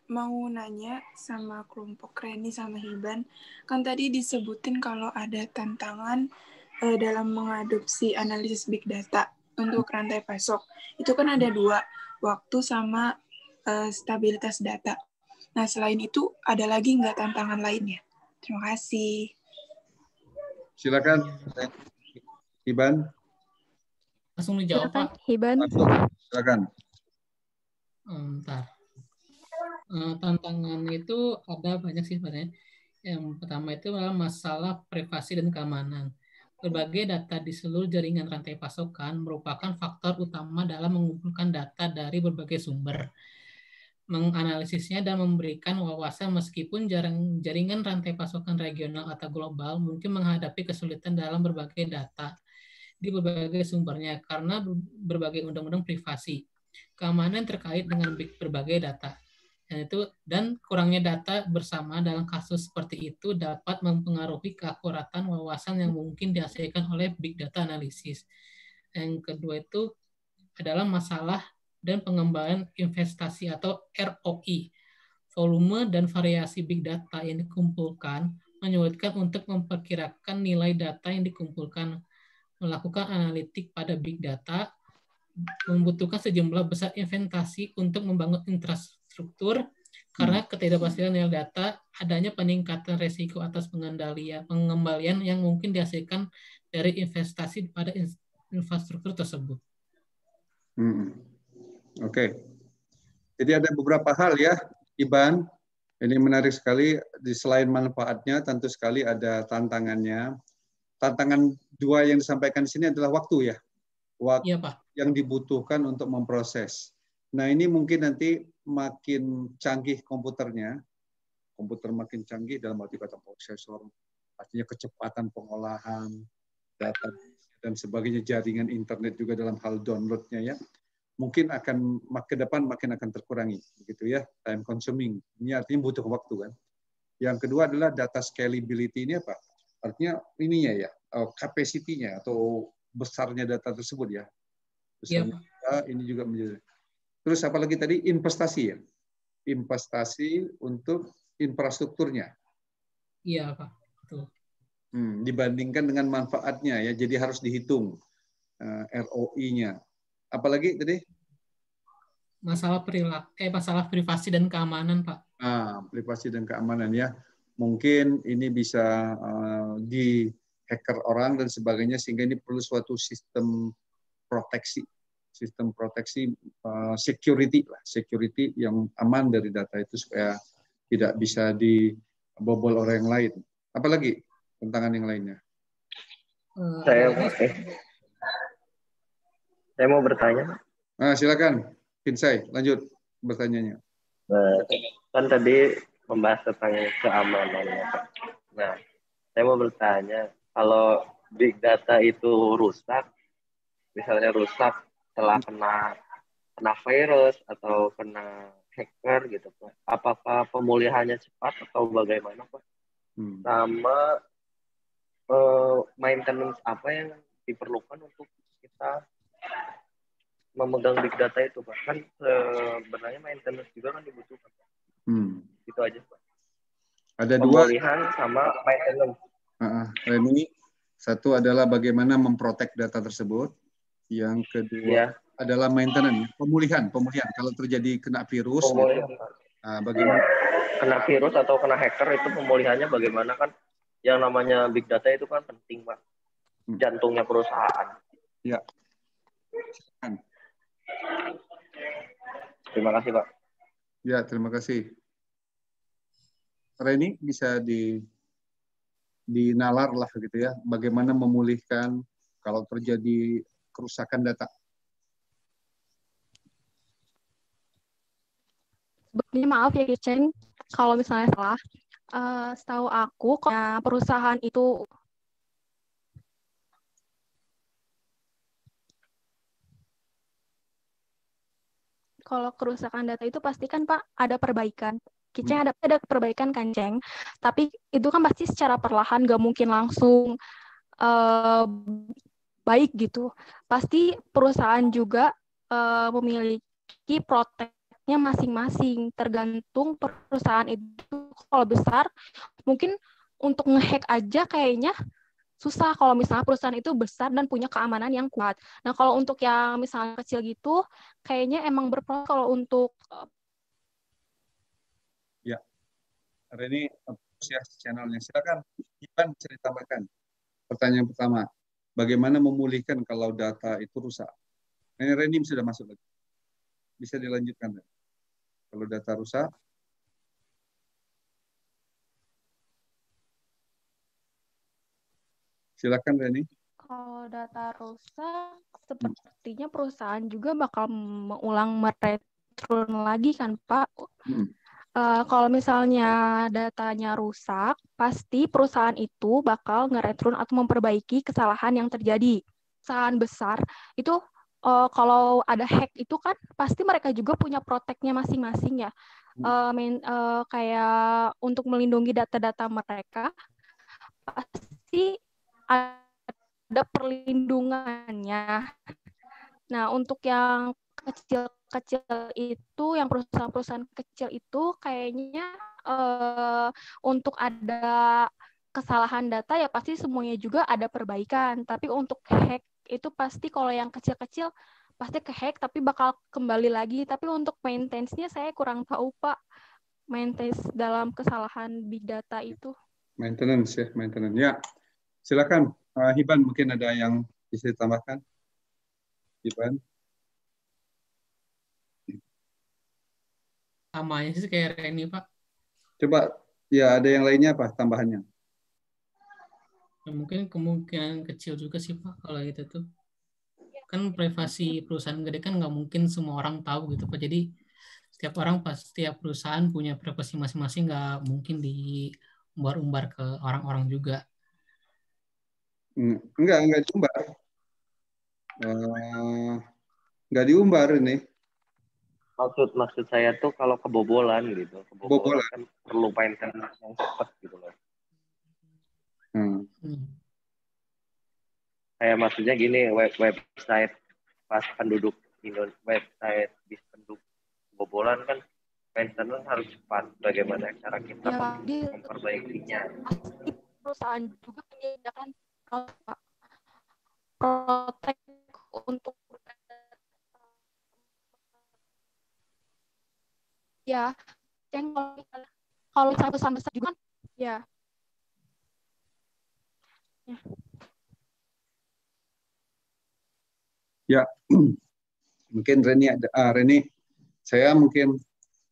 mau nanya sama kelompok Reni sama Hiban. Kan tadi disebutin kalau ada tantangan dalam mengadopsi analisis big data untuk rantai pasok. Itu kan ada 2, waktu sama stabilitas data. Nah, selain itu ada lagi nggak tantangan lainnya? Terima kasih. Silakan, Hiban. Langsung dijawab, Pak. Hiban. Silakan. Bentar. Tantangan itu ada banyak sih sebenarnya. Yang pertama itu adalah masalah privasi dan keamanan. Berbagai data di seluruh jaringan rantai pasokan merupakan faktor utama dalam mengumpulkan data dari berbagai sumber, menganalisisnya dan memberikan wawasan meskipun jaringan rantai pasokan regional atau global mungkin menghadapi kesulitan dalam berbagai data di berbagai sumbernya karena berbagai undang-undang privasi, keamanan terkait dengan berbagai data. Dan kurangnya data bersama dalam kasus seperti itu dapat mempengaruhi keakuratan wawasan yang mungkin dihasilkan oleh big data analisis. Yang kedua itu adalah masalah dan pengembangan investasi atau ROI. Volume dan variasi big data yang dikumpulkan menyulitkan untuk memperkirakan nilai data yang dikumpulkan. Melakukan analitik pada big data membutuhkan sejumlah besar investasi untuk membangun infrastruktur karena ketidakpastian nilai data, adanya peningkatan resiko atas pengembalian yang mungkin dihasilkan dari investasi pada infrastruktur tersebut. Oke. Jadi ada beberapa hal ya, Iban. Ini menarik sekali. Selain manfaatnya, tentu sekali ada tantangannya. Tantangan dua yang disampaikan di sini adalah waktu ya. Waktu Iya, Pak. yang dibutuhkan untuk memproses. Nah, ini mungkin nanti makin canggih komputernya, komputer makin canggih dalam arti kata prosesor, artinya kecepatan pengolahan data dan sebagainya, jaringan internet juga dalam hal downloadnya ya, mungkin akan ke depan makin akan terkurangi, begitu ya, time consuming. Ini artinya butuh waktu kan. Yang kedua adalah data scalability ini apa? Artinya ininya ya, capacity-nya atau besarnya data tersebut ya. Besarnya data ini juga menjadi. Terus apalagi tadi investasi ya, investasi untuk infrastrukturnya. Iya, Pak. Betul. Dibandingkan dengan manfaatnya ya, jadi harus dihitung ROI-nya. Apalagi tadi? Masalah masalah privasi dan keamanan, Pak. Privasi dan keamanan ya. Mungkin ini bisa di hacker orang dan sebagainya, sehingga ini perlu suatu sistem proteksi security yang aman dari data itu supaya tidak bisa dibobol orang yang lain. Apalagi tantangan yang lainnya? Saya mau bertanya. Silakan, Vinsai, lanjut bertanyanya. Kan tadi membahas tentang keamanan ya, Pak. Nah, saya mau bertanya, kalau big data itu rusak, misalnya rusak setelah kena virus atau kena hacker gitu, Pak, apakah pemulihannya cepat atau bagaimana, Pak? Sama maintenance apa yang diperlukan untuk kita memegang big data itu, Pak? Kan sebenarnya maintenance juga kan dibutuhkan, Pak. Itu aja, Pak. Ada pemulihan sama maintenance. Reni, satu adalah bagaimana memprotek data tersebut. Yang kedua adalah maintenance, pemulihan. Kalau terjadi kena virus, bagaimana? Kena virus atau kena hacker itu pemulihannya bagaimana, kan? Yang namanya big data itu kan penting, Pak. Jantungnya perusahaan. Ya. Terima kasih, Pak. Ya, terima kasih. Reni bisa dinalar lah gitu ya, bagaimana memulihkan kalau terjadi kerusakan data. Sebetulnya maaf ya Kiceng, kalau misalnya salah. Setahu aku, perusahaan itu kalau kerusakan data itu pasti kan Pak ada perbaikan. Kiceng ada perbaikan kan Ceng, tapi itu kan pasti secara perlahan, nggak mungkin langsung baik gitu. Pasti perusahaan juga memiliki proteknya masing-masing, tergantung perusahaan itu. Kalau besar, mungkin untuk ngehack aja kayaknya susah kalau misalnya perusahaan itu besar dan punya keamanan yang kuat. Nah, kalau untuk yang misalnya kecil gitu, kayaknya emang berproses kalau untuk Reni, ya channelnya. Silakan, Ivan ceritakan. Pertanyaan pertama, bagaimana memulihkan kalau data itu rusak? Ini Reni sudah masuk lagi. Bisa dilanjutkan. Kalau data rusak, silakan Reni. Kalau data rusak, sepertinya perusahaan juga bakal mengulang meretrun lagi kan Pak? Kalau misalnya datanya rusak, pasti perusahaan itu bakal ngeretrun atau memperbaiki kesalahan yang terjadi. Kesalahan besar itu kalau ada hack itu kan pasti mereka juga punya proteknya masing-masing ya. Kayak untuk melindungi data-data mereka, pasti ada perlindungannya. Nah, untuk yang kecil-kecil itu, yang perusahaan-perusahaan kecil itu kayaknya untuk ada kesalahan data ya pasti semuanya juga ada perbaikan. Tapi untuk hack itu pasti kalau yang kecil-kecil pasti ke hack tapi bakal kembali lagi. Tapi untuk maintenance-nya saya kurang tahu Pak. Maintenance dalam kesalahan big data itu. Maintenance ya, maintenance. Ya, silakan Hiban, mungkin ada yang bisa ditambahkan. Hiban. Samanya sih kayak Reni, Pak. Coba ya ada yang lainnya apa tambahannya? Ya, mungkin kemungkinan kecil juga sih Pak kalau gitu tuh. Kan privasi perusahaan gede kan nggak mungkin semua orang tahu gitu Pak. Jadi setiap perusahaan punya privasi masing-masing, nggak mungkin diumbar-umbar ke orang-orang juga. Enggak diumbar. Enggak diumbar ini. Maksud saya tuh kalau kebobolan gitu. Kebobolan kan perlu maintenance yang cepat gitu loh. Kayak maksudnya gini, website pas penduduk website di penduduk kebobolan kan maintenance harus cepat. Bagaimana cara kita memperbaikinya? Perusahaan juga menyediakan protek untuk ya, yang kalau perusahaan besar juga kan ya. Ya, mungkin Reni, saya mungkin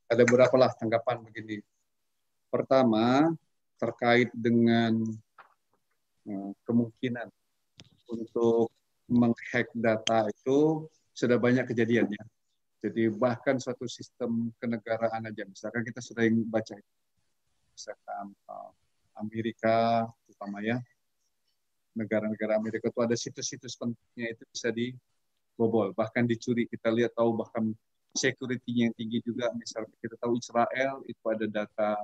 ada beberapa lah tanggapan begini. Pertama, terkait dengan kemungkinan untuk menghack data itu sudah banyak kejadiannya. Jadi bahkan suatu sistem kenegaraan aja, misalkan kita sering baca, misalkan Amerika, terutama ya, negara-negara Amerika itu ada situs-situs pentingnya itu bisa dibobol, bahkan dicuri. Kita lihat tahu bahkan security-nya yang tinggi juga. Misalnya kita tahu Israel itu ada data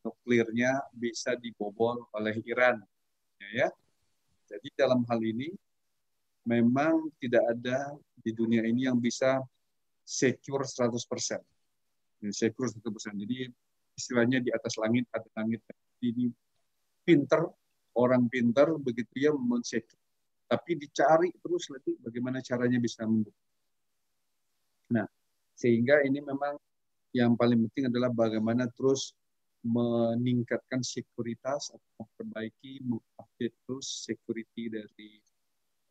nuklirnya bisa dibobol oleh Iran, ya. Jadi dalam hal ini memang tidak ada di dunia ini yang bisa secure 100%. Secure 100%. Jadi istilahnya di atas langit ada langit. Jadi orang pintar begitu ya men-secure. Tapi dicari terus lagi bagaimana caranya bisa membuka. Nah, sehingga ini memang yang paling penting adalah bagaimana terus meningkatkan sekuritas atau memperbaiki, mengupdate terus security dari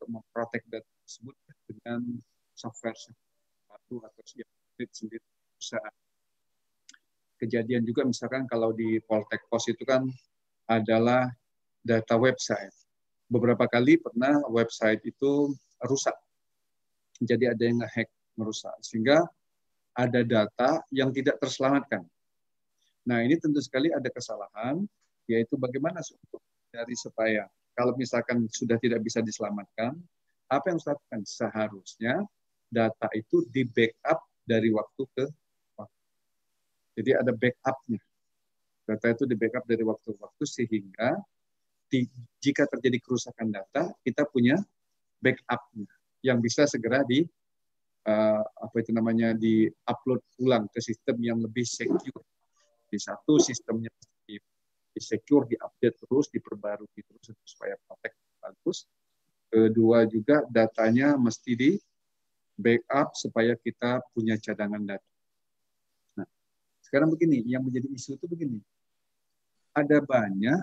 memprotek data tersebut dengan software baru atau yang sendiri perusahaan. Kejadian juga misalkan kalau di Poltek Pos itu kan adalah data website. Beberapa kali pernah website itu rusak. Jadi ada yang nge-hack, merusak. Sehingga ada data yang tidak terselamatkan. Nah, ini tentu sekali ada kesalahan, yaitu bagaimana dari supaya kalau misalkan sudah tidak bisa diselamatkan, apa yang harus dilakukan? Seharusnya data itu di-backup dari waktu ke waktu. Jadi ada backup-nya. Data itu di-backup dari waktu ke waktu sehingga jika terjadi kerusakan data, kita punya backup-nya yang bisa segera di-upload ulang ke sistem yang lebih secure. Di satu sistemnya di-secure, di-update terus, diperbarui terus supaya protek bagus. Kedua juga datanya mesti di-backup supaya kita punya cadangan data. Nah, sekarang begini, yang menjadi isu itu begini. Ada banyak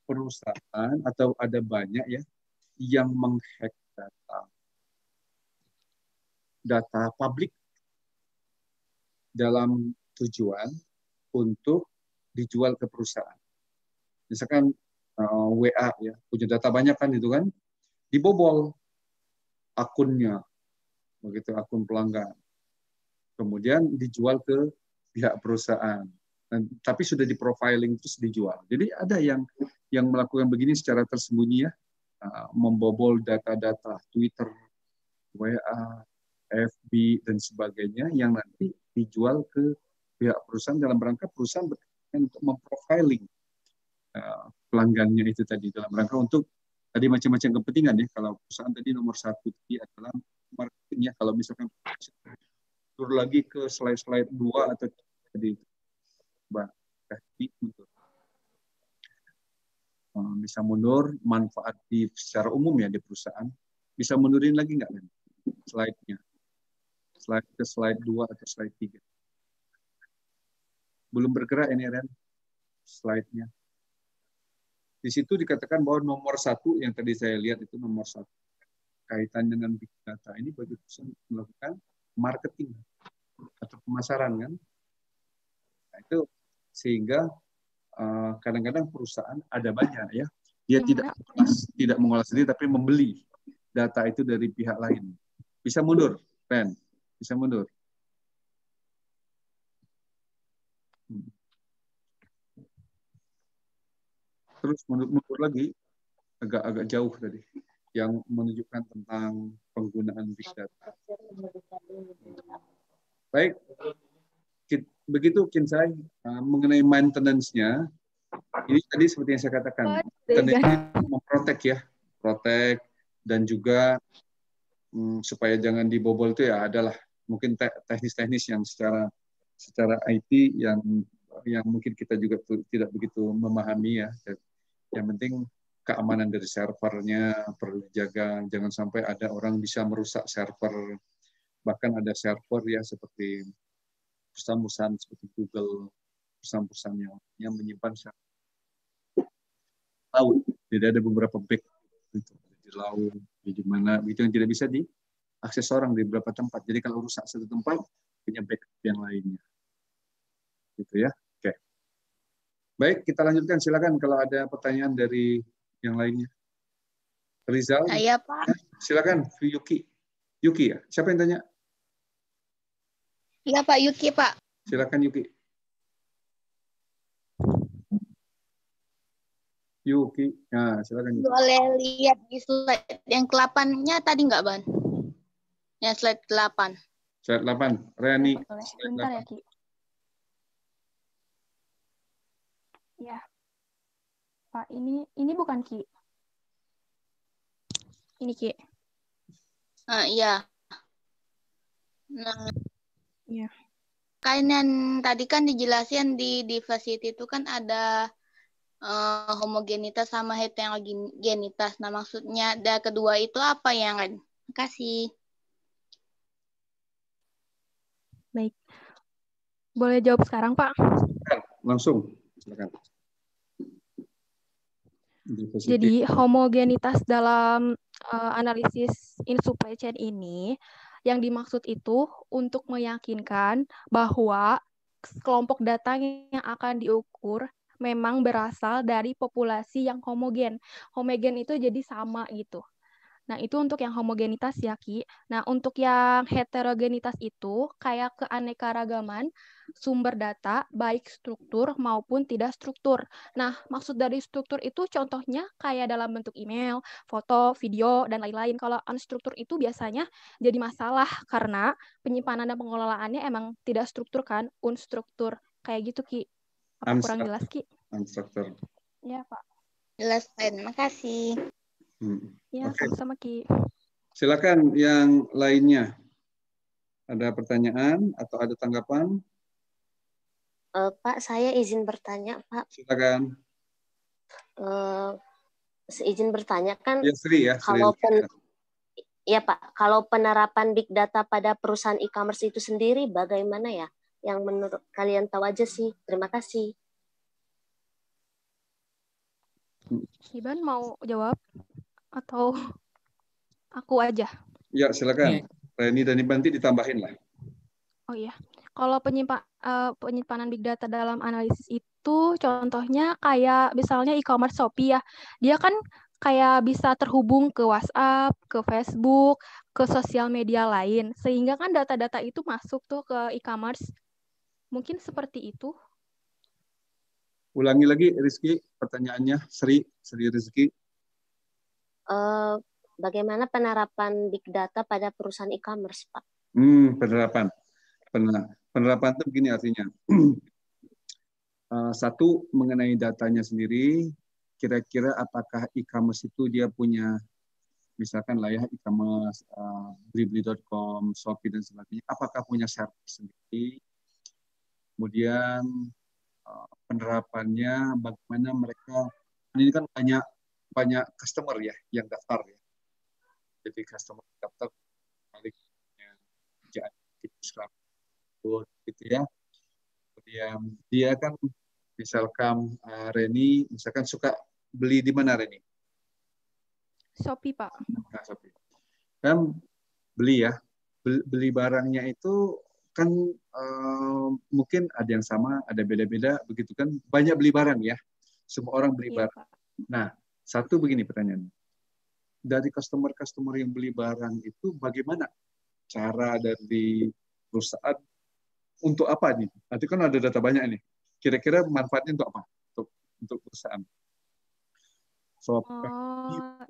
perusahaan atau ada banyak ya yang menghack data publik dalam tujuan untuk dijual ke perusahaan. Misalkan WA ya, punya data banyak kan itu kan, dibobol akunnya, begitu akun pelanggan. Kemudian dijual ke pihak perusahaan. Tapi sudah di-profiling terus dijual. Jadi ada yang melakukan begini secara tersembunyi ya, membobol data-data Twitter, WA, FB dan sebagainya yang nanti dijual ke pihak perusahaan dalam rangka perusahaan untuk memprofiling pelanggannya itu tadi dalam rangka untuk tadi macam-macam kepentingan ya. Kalau perusahaan tadi nomor satu tadi adalah marketing ya. Kalau misalkan turun lagi ke slide 2 atau tadi bisa mundur manfaat secara umum ya di perusahaan, bisa mundurin lagi nggak kan slide-nya, slide 2 atau slide 3 belum bergerak ini Ren slide-nya. Di situ dikatakan bahwa nomor 1 yang tadi saya lihat itu nomor 1 kaitan dengan big data ini bagi perusahaan melakukan marketing atau pemasaran kan. Nah, itu sehingga kadang-kadang perusahaan ada banyak ya, dia tidak mengolah sendiri tapi membeli data itu dari pihak lain. Bisa mundur, Ren, bisa mundur. Terus mundur lagi, agak jauh tadi, yang menunjukkan tentang penggunaan big data. Baik, begitu Kinsai, mengenai maintenance-nya, ini tadi seperti yang saya katakan, memprotek ya, protek, dan juga supaya jangan dibobol itu ya adalah mungkin teknis-teknis yang secara IT yang mungkin kita juga tidak begitu memahami ya. Yang penting keamanan dari servernya perlu dijaga, jangan sampai ada orang bisa merusak server. Bahkan ada server ya seperti perusahaan-perusahaan seperti Google, perusahaan-perusahaan yang menyimpan server laut. Jadi ada beberapa back di laut, di mana itu yang tidak bisa diakses orang di beberapa tempat. Jadi kalau rusak satu tempat, punya backup yang lainnya. Gitu ya. Oke. Baik, kita lanjutkan. Silakan kalau ada pertanyaan dari yang lainnya. Rizal? Saya, Pak. Silakan, Yuki. Yuki ya? Siapa yang tanya? Iya, Pak. Yuki, Pak. Silakan, Yuki. Yuki, nah silakan. Boleh lihat di slide yang ke-8-nya tadi nggak, Ban? Yang slide 8. Slide 8, Reni. Sebentar ya, Ki. Ya. Pak, ini bukan Ki. Ini Ki. Iya. Nah, ya. Kan yang tadi kan dijelasin di diversity itu kan ada homogenitas sama heterogenitas. Nah, maksudnya ada kedua itu apa yang kan? Makasih. Baik. Boleh jawab sekarang, Pak? Langsung. Silakan. Jadi homogenitas dalam analisis in supply chain ini yang dimaksud itu untuk meyakinkan bahwa kelompok data yang akan diukur memang berasal dari populasi yang homogen. Homogen itu jadi sama gitu. Nah, itu untuk yang homogenitas ya, Ki. Nah, untuk yang heterogenitas itu kayak keanekaragaman sumber data, baik struktur maupun tidak struktur. Nah, maksud dari struktur itu contohnya kayak dalam bentuk email, foto, video, dan lain-lain. Kalau unstruktur itu biasanya jadi masalah karena penyimpanan dan pengelolaannya emang tidak struktur kan, unstruktur. Kayak gitu, Ki. Apa kurang jelas, Ki? Unstruktur. Ya, Pak. Jelas, terima kasih. Ya, sama-sama, Ki. Silakan yang lainnya. Ada pertanyaan atau ada tanggapan? Pak, saya izin bertanya, Pak. Silakan. Izin bertanya kan, ya, Sri, ya, ya Pak, kalau penerapan big data pada perusahaan e-commerce itu sendiri bagaimana ya? Yang menurut kalian tahu aja sih. Terima kasih. Iban mau jawab atau aku aja? Ya, silakan. Reni dan Iban ditambahin lah. Oh iya. Kalau penyimpanan big data dalam analisis itu contohnya kayak misalnya e-commerce Shopee ya. Dia kan kayak bisa terhubung ke WhatsApp, ke Facebook, ke sosial media lain. Sehingga kan data-data itu masuk tuh ke e-commerce. Mungkin seperti itu. Ulangi lagi, Rizky, pertanyaannya. Sri Rizky. Bagaimana penerapan big data pada perusahaan e-commerce, Pak? Penerapan itu begini artinya. Satu, mengenai datanya sendiri, kira-kira apakah e-commerce itu dia punya, misalkan lah ya, e-commerce, blibli.com, Shopee, dan sebagainya, apakah punya server sendiri? Kemudian penerapannya, bagaimana mereka, ini kan banyak customer ya yang daftar ya. Jadi customer daftar, gitu ya. Kemudian dia kan misalkan Reni misalkan suka beli di mana Reni? Shopee, Pak. Nah, Shopee. Kan beli ya. Beli barangnya itu kan mungkin ada yang sama, ada beda-beda, begitu kan? Banyak beli barang ya, semua orang beli Iya, barang. Pak. Nah, satu begini pertanyaannya, dari customer yang beli barang itu bagaimana cara dari perusahaan untuk apa nih? Nanti kan ada data banyak nih. Kira-kira manfaatnya untuk apa? Untuk perusahaan. So,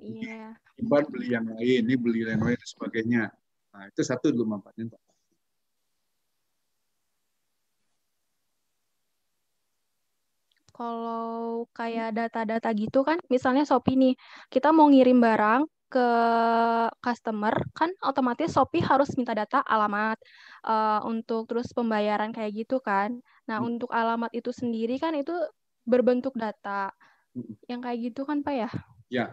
Iya. Iban beli yang lain, ini beli yang lain dan sebagainya. Nah, itu satu dulu manfaatnya untuk apa? Kalau kayak data-data gitu kan, misalnya Shopee nih, kita mau ngirim barang ke customer, kan otomatis Shopee harus minta data alamat untuk terus pembayaran kayak gitu kan. Nah, untuk alamat itu sendiri kan itu berbentuk data. Yang kayak gitu kan, Pak ya? Ya,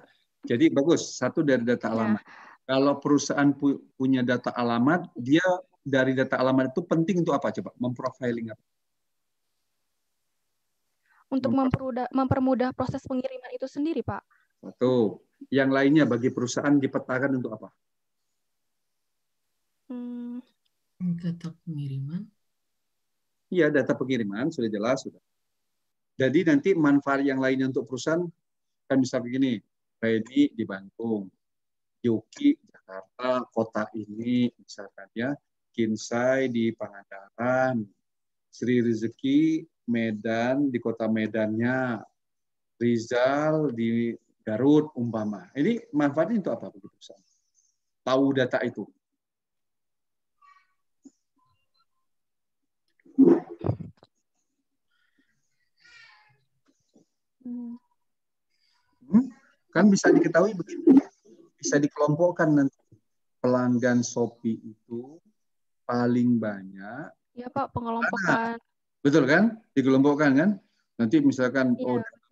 jadi bagus. Satu dari data alamat. Kalau perusahaan punya data alamat, dia dari data alamat itu penting untuk apa coba? Memprofiling apa? Untuk mempermudah proses pengiriman itu sendiri, Pak. Satu. Yang lainnya bagi perusahaan dipetakan untuk apa? Data pengiriman. Iya, data pengiriman sudah jelas sudah. Jadi nanti manfaat yang lainnya untuk perusahaan kan bisa begini, Redi di Bandung, Yuki Jakarta, kota ini misalkan ya, Kinsai di Pangandaran, Sri Rezeki Medan di kota Medannya, Rizal di Garut umpama. Ini manfaatnya untuk apa begitu perusahaan? Tahu data itu. Kan bisa diketahui begini, bisa dikelompokkan nanti pelanggan Shopee itu paling banyak. Iya Pak, pengelompokan. Betul kan? Dikelompokkan kan? Nanti misalkan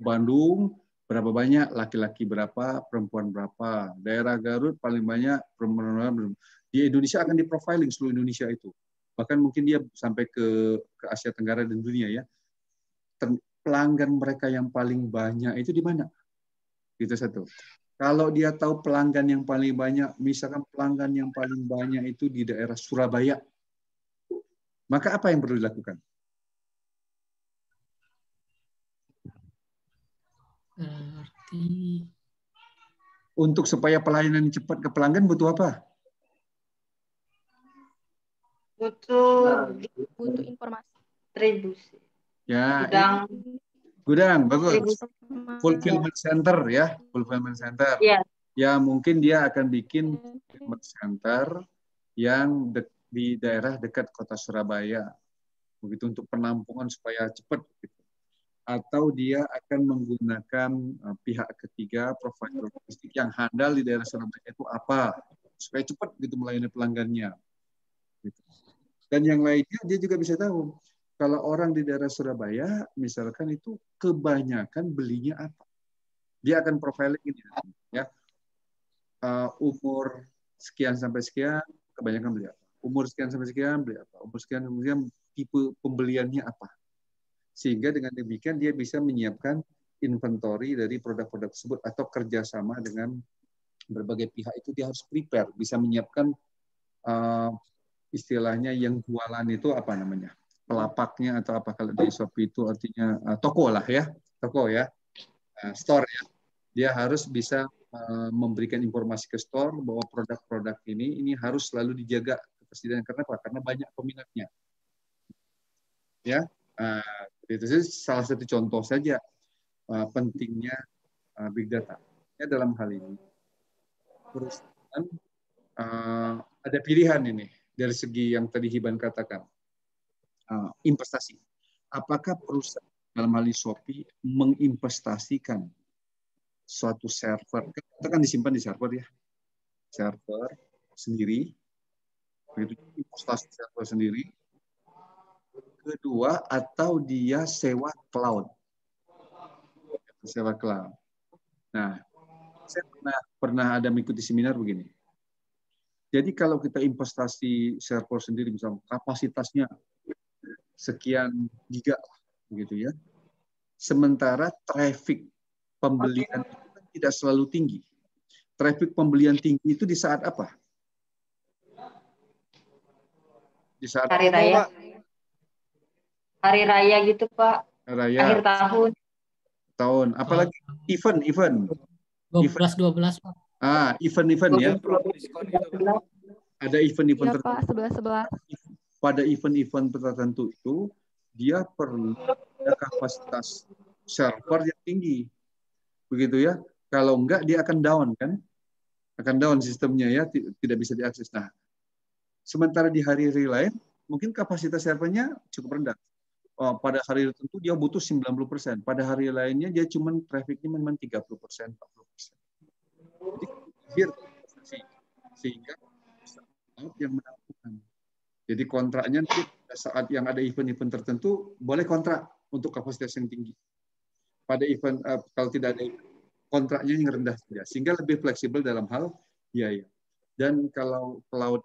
Bandung berapa banyak, laki-laki berapa, perempuan berapa. Daerah Garut paling banyak perempuan. Di Indonesia akan diprofiling seluruh Indonesia itu. Bahkan mungkin dia sampai ke Asia Tenggara dan dunia ya. Pelanggan mereka yang paling banyak itu di mana? Itu satu. Kalau dia tahu pelanggan yang paling banyak, misalkan pelanggan yang paling banyak itu di daerah Surabaya, maka apa yang perlu dilakukan? Berarti untuk supaya pelayanan cepat ke pelanggan butuh apa? Butuh informasi. Distribusi. Ya, Gudang, bagus. Fulfillment center ya, fulfillment center. Yeah. Ya mungkin dia akan bikin fulfillment center yang di daerah dekat kota Surabaya, begitu untuk penampungan supaya cepat. Gitu. Atau dia akan menggunakan pihak ketiga provider logistik yang handal di daerah Surabaya itu apa, supaya cepat gitu melayani pelanggannya. Gitu. Dan yang lainnya dia juga bisa tahu. Kalau orang di daerah Surabaya, misalkan itu kebanyakan belinya apa? Dia akan profiling ini, ya. Umur sekian sampai sekian, kebanyakan beli apa? Umur sekian sampai sekian, beli apa? Umur sekian sampai sekian, tipe pembeliannya apa? Sehingga dengan demikian dia bisa menyiapkan inventory dari produk-produk tersebut atau kerjasama dengan berbagai pihak itu dia harus prepare, bisa menyiapkan istilahnya yang jualan itu apa namanya? Pelapaknya atau apa kalau di Shopee itu artinya toko lah ya, toko ya, store ya. Dia harus bisa memberikan informasi ke store bahwa produk-produk ini harus selalu dijaga ketersediaan karena apa? Karena banyak peminatnya. Ya, itu salah satu contoh saja pentingnya big data. Ya, dalam hal ini perusahaan ada pilihan ini dari segi yang tadi Hiban katakan. Investasi. Apakah perusahaan dalam hal ini Shopee menginvestasikan suatu server? Kita kan disimpan di server ya, server sendiri, investasi server sendiri. Kedua, atau dia sewa cloud, sewa cloud. Nah, saya pernah ada mengikuti seminar begini. Jadi kalau kita investasi server sendiri, misalnya kapasitasnya sekian giga begitu ya. Sementara traffic pembelian itu tidak selalu tinggi. Traffic pembelian tinggi itu di saat apa? Di saat Hari raya. Hari raya gitu, Pak. raya. Akhir tahun. Apalagi event. 12, Pak. Event ya. Ada event-event Iya, Pak, 11. Pada event-event tertentu itu dia perlu ada kapasitas server yang tinggi. Begitu ya. Kalau enggak dia akan down kan? Akan down sistemnya ya, tidak bisa diakses. Nah, sementara di hari-hari lain mungkin kapasitas servernya cukup rendah. Pada hari tertentu dia butuh 90%. Pada hari lainnya dia cuma trafficnya memang 30%, 40%. Jadi sehingga yang menentukan. Jadi kontraknya nanti saat yang ada event-event tertentu boleh kontrak untuk kapasitas yang tinggi. Pada event kalau tidak ada event, kontraknya yang rendah saja, sehingga lebih fleksibel dalam hal biaya. Dan kalau cloud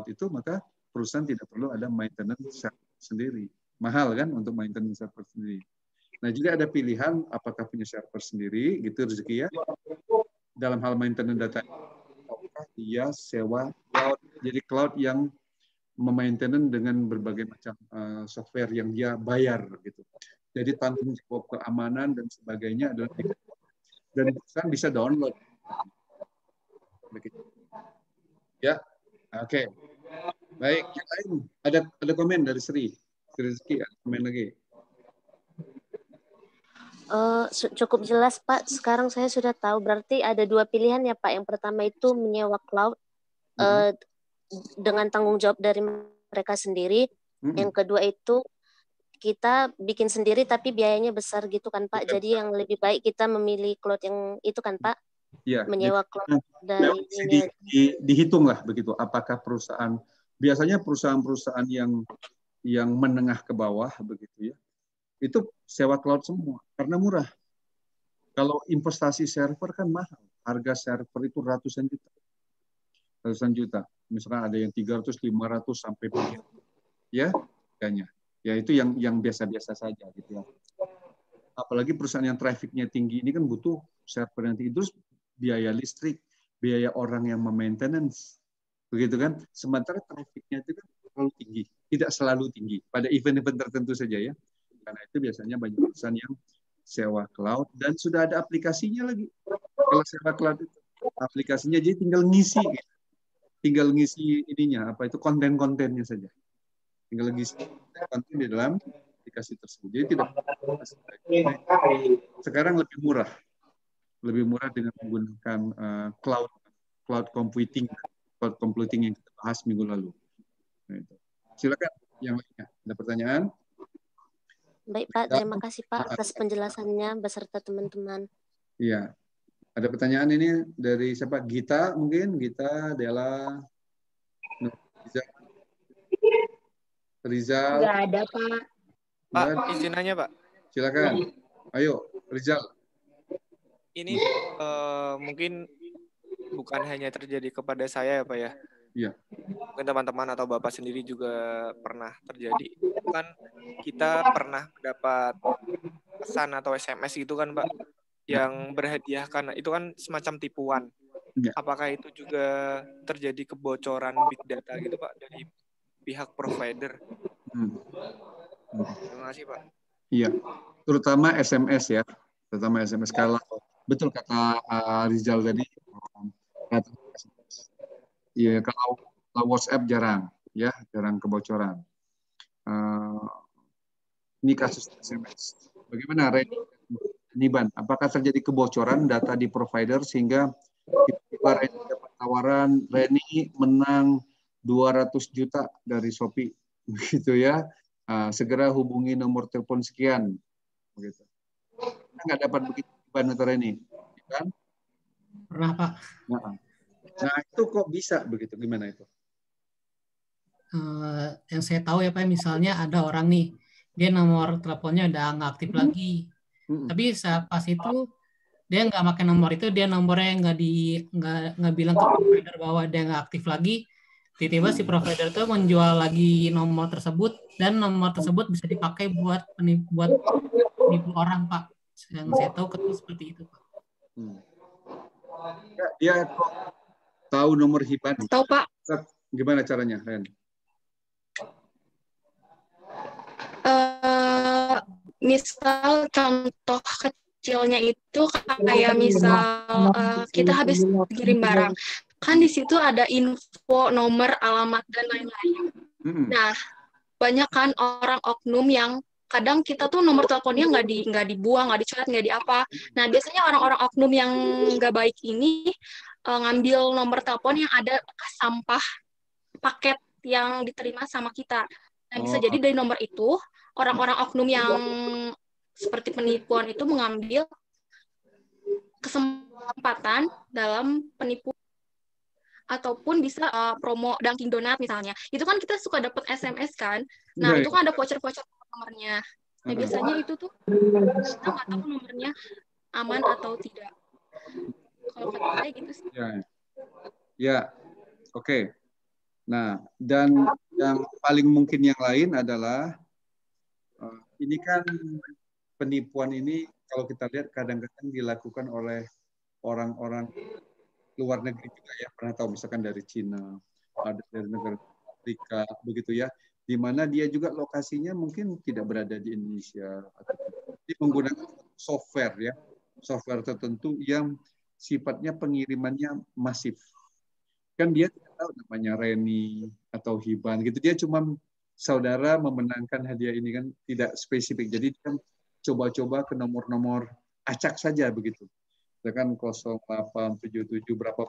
itu maka perusahaan tidak perlu ada maintenance server sendiri. Mahal kan untuk maintenance server sendiri. Nah, jadi ada pilihan apakah punya server sendiri gitu rezeki ya. Dalam hal maintenance data dia sewa cloud. Jadi cloud yang memaintenance dengan berbagai macam software yang dia bayar gitu. Jadi tanggung jawab keamanan dan sebagainya adalah dan perusahaan bisa download. Begitu. Ya, oke. Baik, yang lain ada komen dari Sri Rizky, ada komen lagi. Cukup jelas Pak. Sekarang saya sudah tahu. Berarti ada dua pilihan ya Pak. Yang pertama itu menyewa cloud dengan tanggung jawab dari mereka sendiri. Yang kedua itu kita bikin sendiri tapi biayanya besar gitu kan Pak. Jadi yang lebih baik kita memilih cloud yang itu kan Pak. Ya, menyewa cloud dari dihitung lah begitu. Apakah perusahaan biasanya perusahaan-perusahaan yang menengah ke bawah begitu ya. Itu sewa cloud semua karena murah. Kalau investasi server kan mahal. Harga server itu ratusan juta. Misalkan ada yang 300, 500 sampai miliar. Ya, harganya. Ya itu yang biasa-biasa saja gitu ya. Apalagi perusahaan yang trafficnya tinggi ini kan butuh server yang tinggi. Terus biaya listrik, biaya orang yang memaintenance. Begitu kan? Sementara trafficnya itu kan terlalu tinggi. Tidak selalu tinggi. Pada event-event tertentu saja ya. Karena itu biasanya banyak perusahaan yang sewa cloud dan sudah ada aplikasinya lagi. Kalau sewa cloud itu aplikasinya jadi tinggal ngisi ininya apa itu konten-kontennya saja. Tinggal ngisi konten di dalam aplikasi tersebut. Jadi tidak sekarang lebih murah dengan menggunakan cloud computing yang kita bahas minggu lalu. Nah, itu. Silakan yang lainnya. Ada pertanyaan? Baik Pak, terima kasih Pak atas penjelasannya beserta teman-teman. Iya. Ada pertanyaan ini dari siapa? Gita mungkin? Gita, Dela, Rizal. Nggak ada Pak. Pak, izin nanya Pak. Silakan. Ayo, Rizal. Ini mungkin bukan hanya terjadi kepada saya ya Pak ya. Iya. Mungkin teman-teman atau Bapak sendiri juga pernah terjadi. Kan kita pernah mendapat pesan atau SMS gitu kan Pak, yang berhadiahkan. Itu kan semacam tipuan. Ya. Apakah itu juga terjadi kebocoran big data gitu Pak dari pihak provider? Terima kasih Pak. Iya, terutama SMS ya. Terutama SMS. Kalau betul kata Rizal tadi, ya, kalau WhatsApp jarang kebocoran. Ini kasus SMS. Bagaimana Niban? Apakah terjadi kebocoran data di provider sehingga tiba-tiba Reni dapat tawaran Reni menang 200 juta dari Shopee, begitu ya? Segera hubungi nomor telepon sekian, begitu. Kita nggak dapat begitu Niban atau Reni, kan? Pernah Pak. Nah itu kok bisa begitu? Gimana itu? Yang saya tahu ya Pak, misalnya ada orang nih, dia nomor teleponnya udah nggak aktif lagi, tapi pas itu dia nggak pakai nomor itu, dia nomornya nggak bilang ke provider bahwa dia nggak aktif lagi, tiba-tiba si provider itu menjual lagi nomor tersebut dan nomor tersebut bisa dipakai buat menipu orang Pak. Yang saya tahu seperti itu Pak. Dia kok tahu nomor HIPAN? Tahu Pak. Gimana caranya, Ren? Misal contoh kecilnya itu kayak misal kita habis kirim barang, kan di situ ada info, nomor, alamat, dan lain-lain. Nah, banyak kan orang oknum yang kadang kita tuh nomor teleponnya nggak dibuang, nggak dicoret, nggak di apa. Nah, biasanya orang-orang oknum yang nggak baik ini ngambil nomor telepon yang ada sampah paket yang diterima sama kita. Nah, bisa jadi dari nomor itu, orang-orang oknum yang seperti penipuan itu mengambil kesempatan dalam penipuan. Ataupun bisa promo Dunkin Donat misalnya. Itu kan kita suka dapat SMS kan. Nah, itu kan ada voucher-voucher nomornya. Nah, biasanya itu tuh kita nggak tahu nomornya aman atau tidak. Kalau kata saya gitu sih. Ya, oke. Nah, dan yang paling mungkin yang lain adalah ini kan penipuan ini kalau kita lihat kadang-kadang dilakukan oleh orang-orang luar negeri juga ya, pernah tahu misalkan dari Cina, ada dari negara Afrika, begitu ya, di mana dia juga lokasinya mungkin tidak berada di Indonesia, atau dia menggunakan software ya, software tertentu yang sifatnya pengirimannya masif. Kan dia tidak tahu namanya Reni atau Hiban gitu, dia cuma saudara memenangkan hadiah ini kan tidak spesifik, jadi dia coba-coba ke nomor-nomor acak saja begitu. Kan 0877 berapa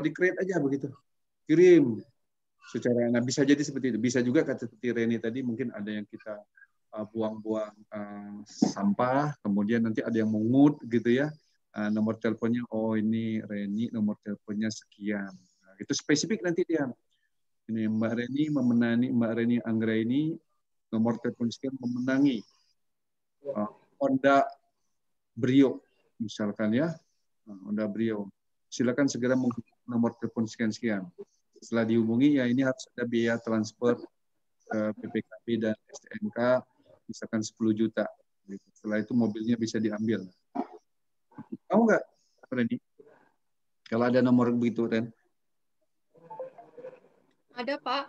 di create aja begitu, kirim secara, nah bisa jadi seperti itu, bisa juga kata seperti Reni tadi, mungkin ada yang kita buang-buang sampah, kemudian nanti ada yang mengut gitu ya, nomor teleponnya, oh ini Reni, nomor teleponnya sekian, nah, itu spesifik nanti dia, ini Mbak Reni memenangi, Mbak Reni Anggraini nomor telepon sekian memenangi Honda Brio misalkan ya, Honda Brio. Silakan segera menghubungi nomor telepon sekian-sekian. Setelah dihubungi ya ini harus ada biaya transfer ke PPKP dan STNK misalkan 10 juta. Setelah itu mobilnya bisa diambil. Tahu nggak, Reni? Kalau ada nomor begitu, Ren? Ada, Pak.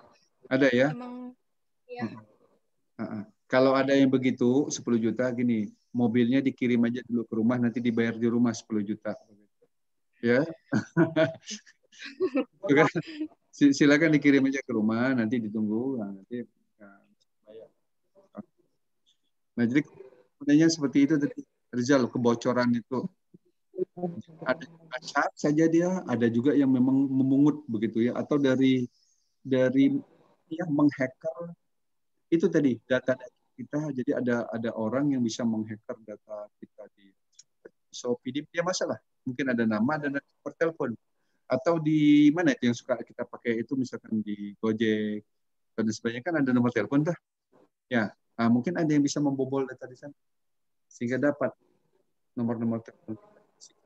Ada ya? Emang ya. Kalau ada yang begitu 10 juta gini, mobilnya dikirim aja dulu ke rumah, nanti dibayar di rumah 10 juta. Ya. Silakan dikirim aja ke rumah, nanti ditunggu, nanti bayar. Nah, jadi sebenarnya seperti itu tadi, Rizal, kebocoran itu. Ada acak saja dia, ada juga yang memang memungut begitu ya, atau dari yang menghacker itu tadi data kita, jadi ada orang yang bisa menghacker data kita di Shopee, dia masalah, mungkin ada nama dan nomor telepon, atau di mana itu yang suka kita pakai itu, misalkan di Gojek dan sebagainya kan ada nomor telepon dah, ya, mungkin ada yang bisa membobol data di sana, sehingga dapat nomor-nomor telepon,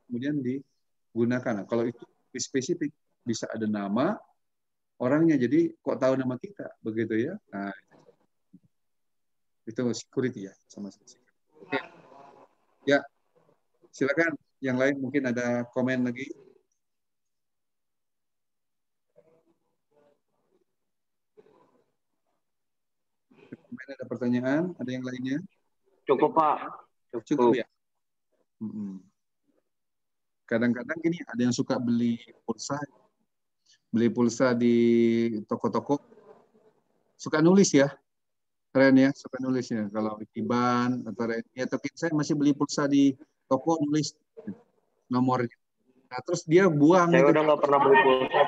kemudian digunakan. Nah, kalau itu spesifik, bisa ada nama orangnya, jadi kok tahu nama kita, begitu ya. Nah, itu security ya, sama security. Oke. Ya, silakan. Yang lain mungkin ada komen lagi. Komen, ada pertanyaan? Ada yang lainnya? Cukup, Pak. Cukup ya. Kadang-kadang gini, ada yang suka beli pulsa di toko-toko, suka nulis ya. Keren ya, suka nulisnya. Kalau Iban atau Reni atau saya masih beli pulsa di toko, nulis nomornya. Nah, terus dia buang. Saya udah nggak pernah beli pulsa.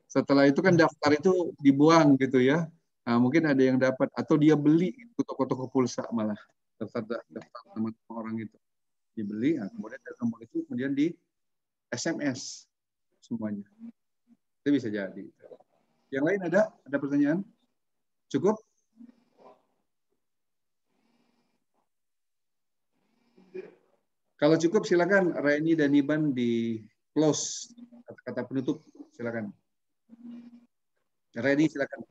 Setelah itu kan daftar itu dibuang gitu ya. Nah, mungkin ada yang dapat, atau dia beli ke toko-toko pulsa malah. Daftar teman orang itu. Dibeli, nah, kemudian dari nomor itu kemudian di SMS semuanya. Itu bisa jadi. Yang lain ada pertanyaan? Cukup? Kalau cukup silakan Reni dan Iban di close, kata-kata penutup silakan. Reni silakan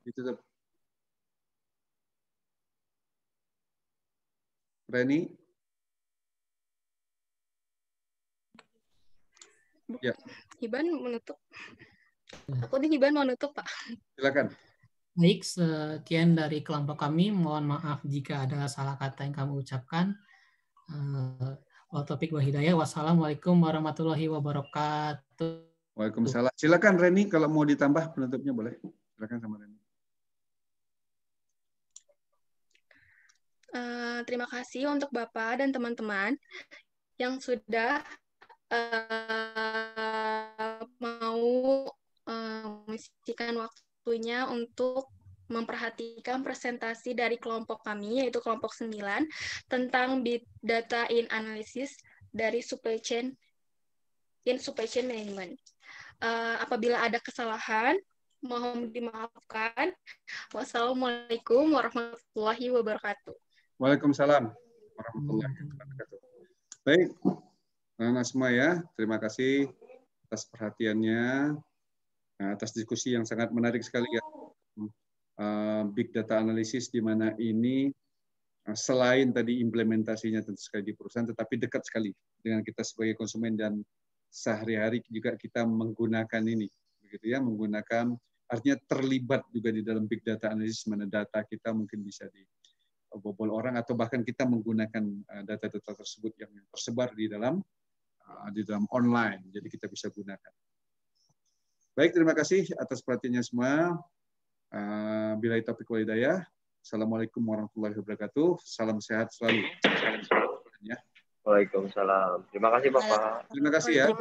ditutup. Reni? Ya. Hiban menutup. Aku nih Hiban mau nutup, Pak. Silakan. Baik, sekian dari kelompok kami. Mohon maaf jika ada salah kata yang kami ucapkan. Topik wa hidayah. Wassalamualaikum warahmatullahi wabarakatuh. Waalaikumsalam. Silakan Reni kalau mau ditambah penutupnya boleh. Silakan sama Reni. Terima kasih untuk Bapak dan teman-teman yang sudah mau mengisikan waktunya untuk memperhatikan presentasi dari kelompok kami, yaitu kelompok 9, tentang Big Data in Analysis dari Supply Chain Management. Apabila ada kesalahan, mohon dimaafkan. Wassalamualaikum warahmatullahi wabarakatuh. Waalaikumsalam warahmatullahi wabarakatuh. Baik, anak-anak semua ya, terima kasih atas perhatiannya, atas diskusi yang sangat menarik sekali ya. Big data analysis di mana ini selain tadi implementasinya tentu sekali di perusahaan, tetapi dekat sekali dengan kita sebagai konsumen dan sehari-hari juga kita menggunakan ini, begitu ya, menggunakan artinya terlibat juga di dalam big data analysis, mana data kita mungkin bisa dibobol orang atau bahkan kita menggunakan data-data tersebut yang tersebar di dalam online, jadi kita bisa gunakan. Baik, terima kasih atas perhatiannya semua. Billahi taufiq wal hidayah. Assalamualaikum warahmatullahi wabarakatuh. Salam sehat selalu. Waalaikumsalam. Terima kasih Bapak. Terima kasih ya.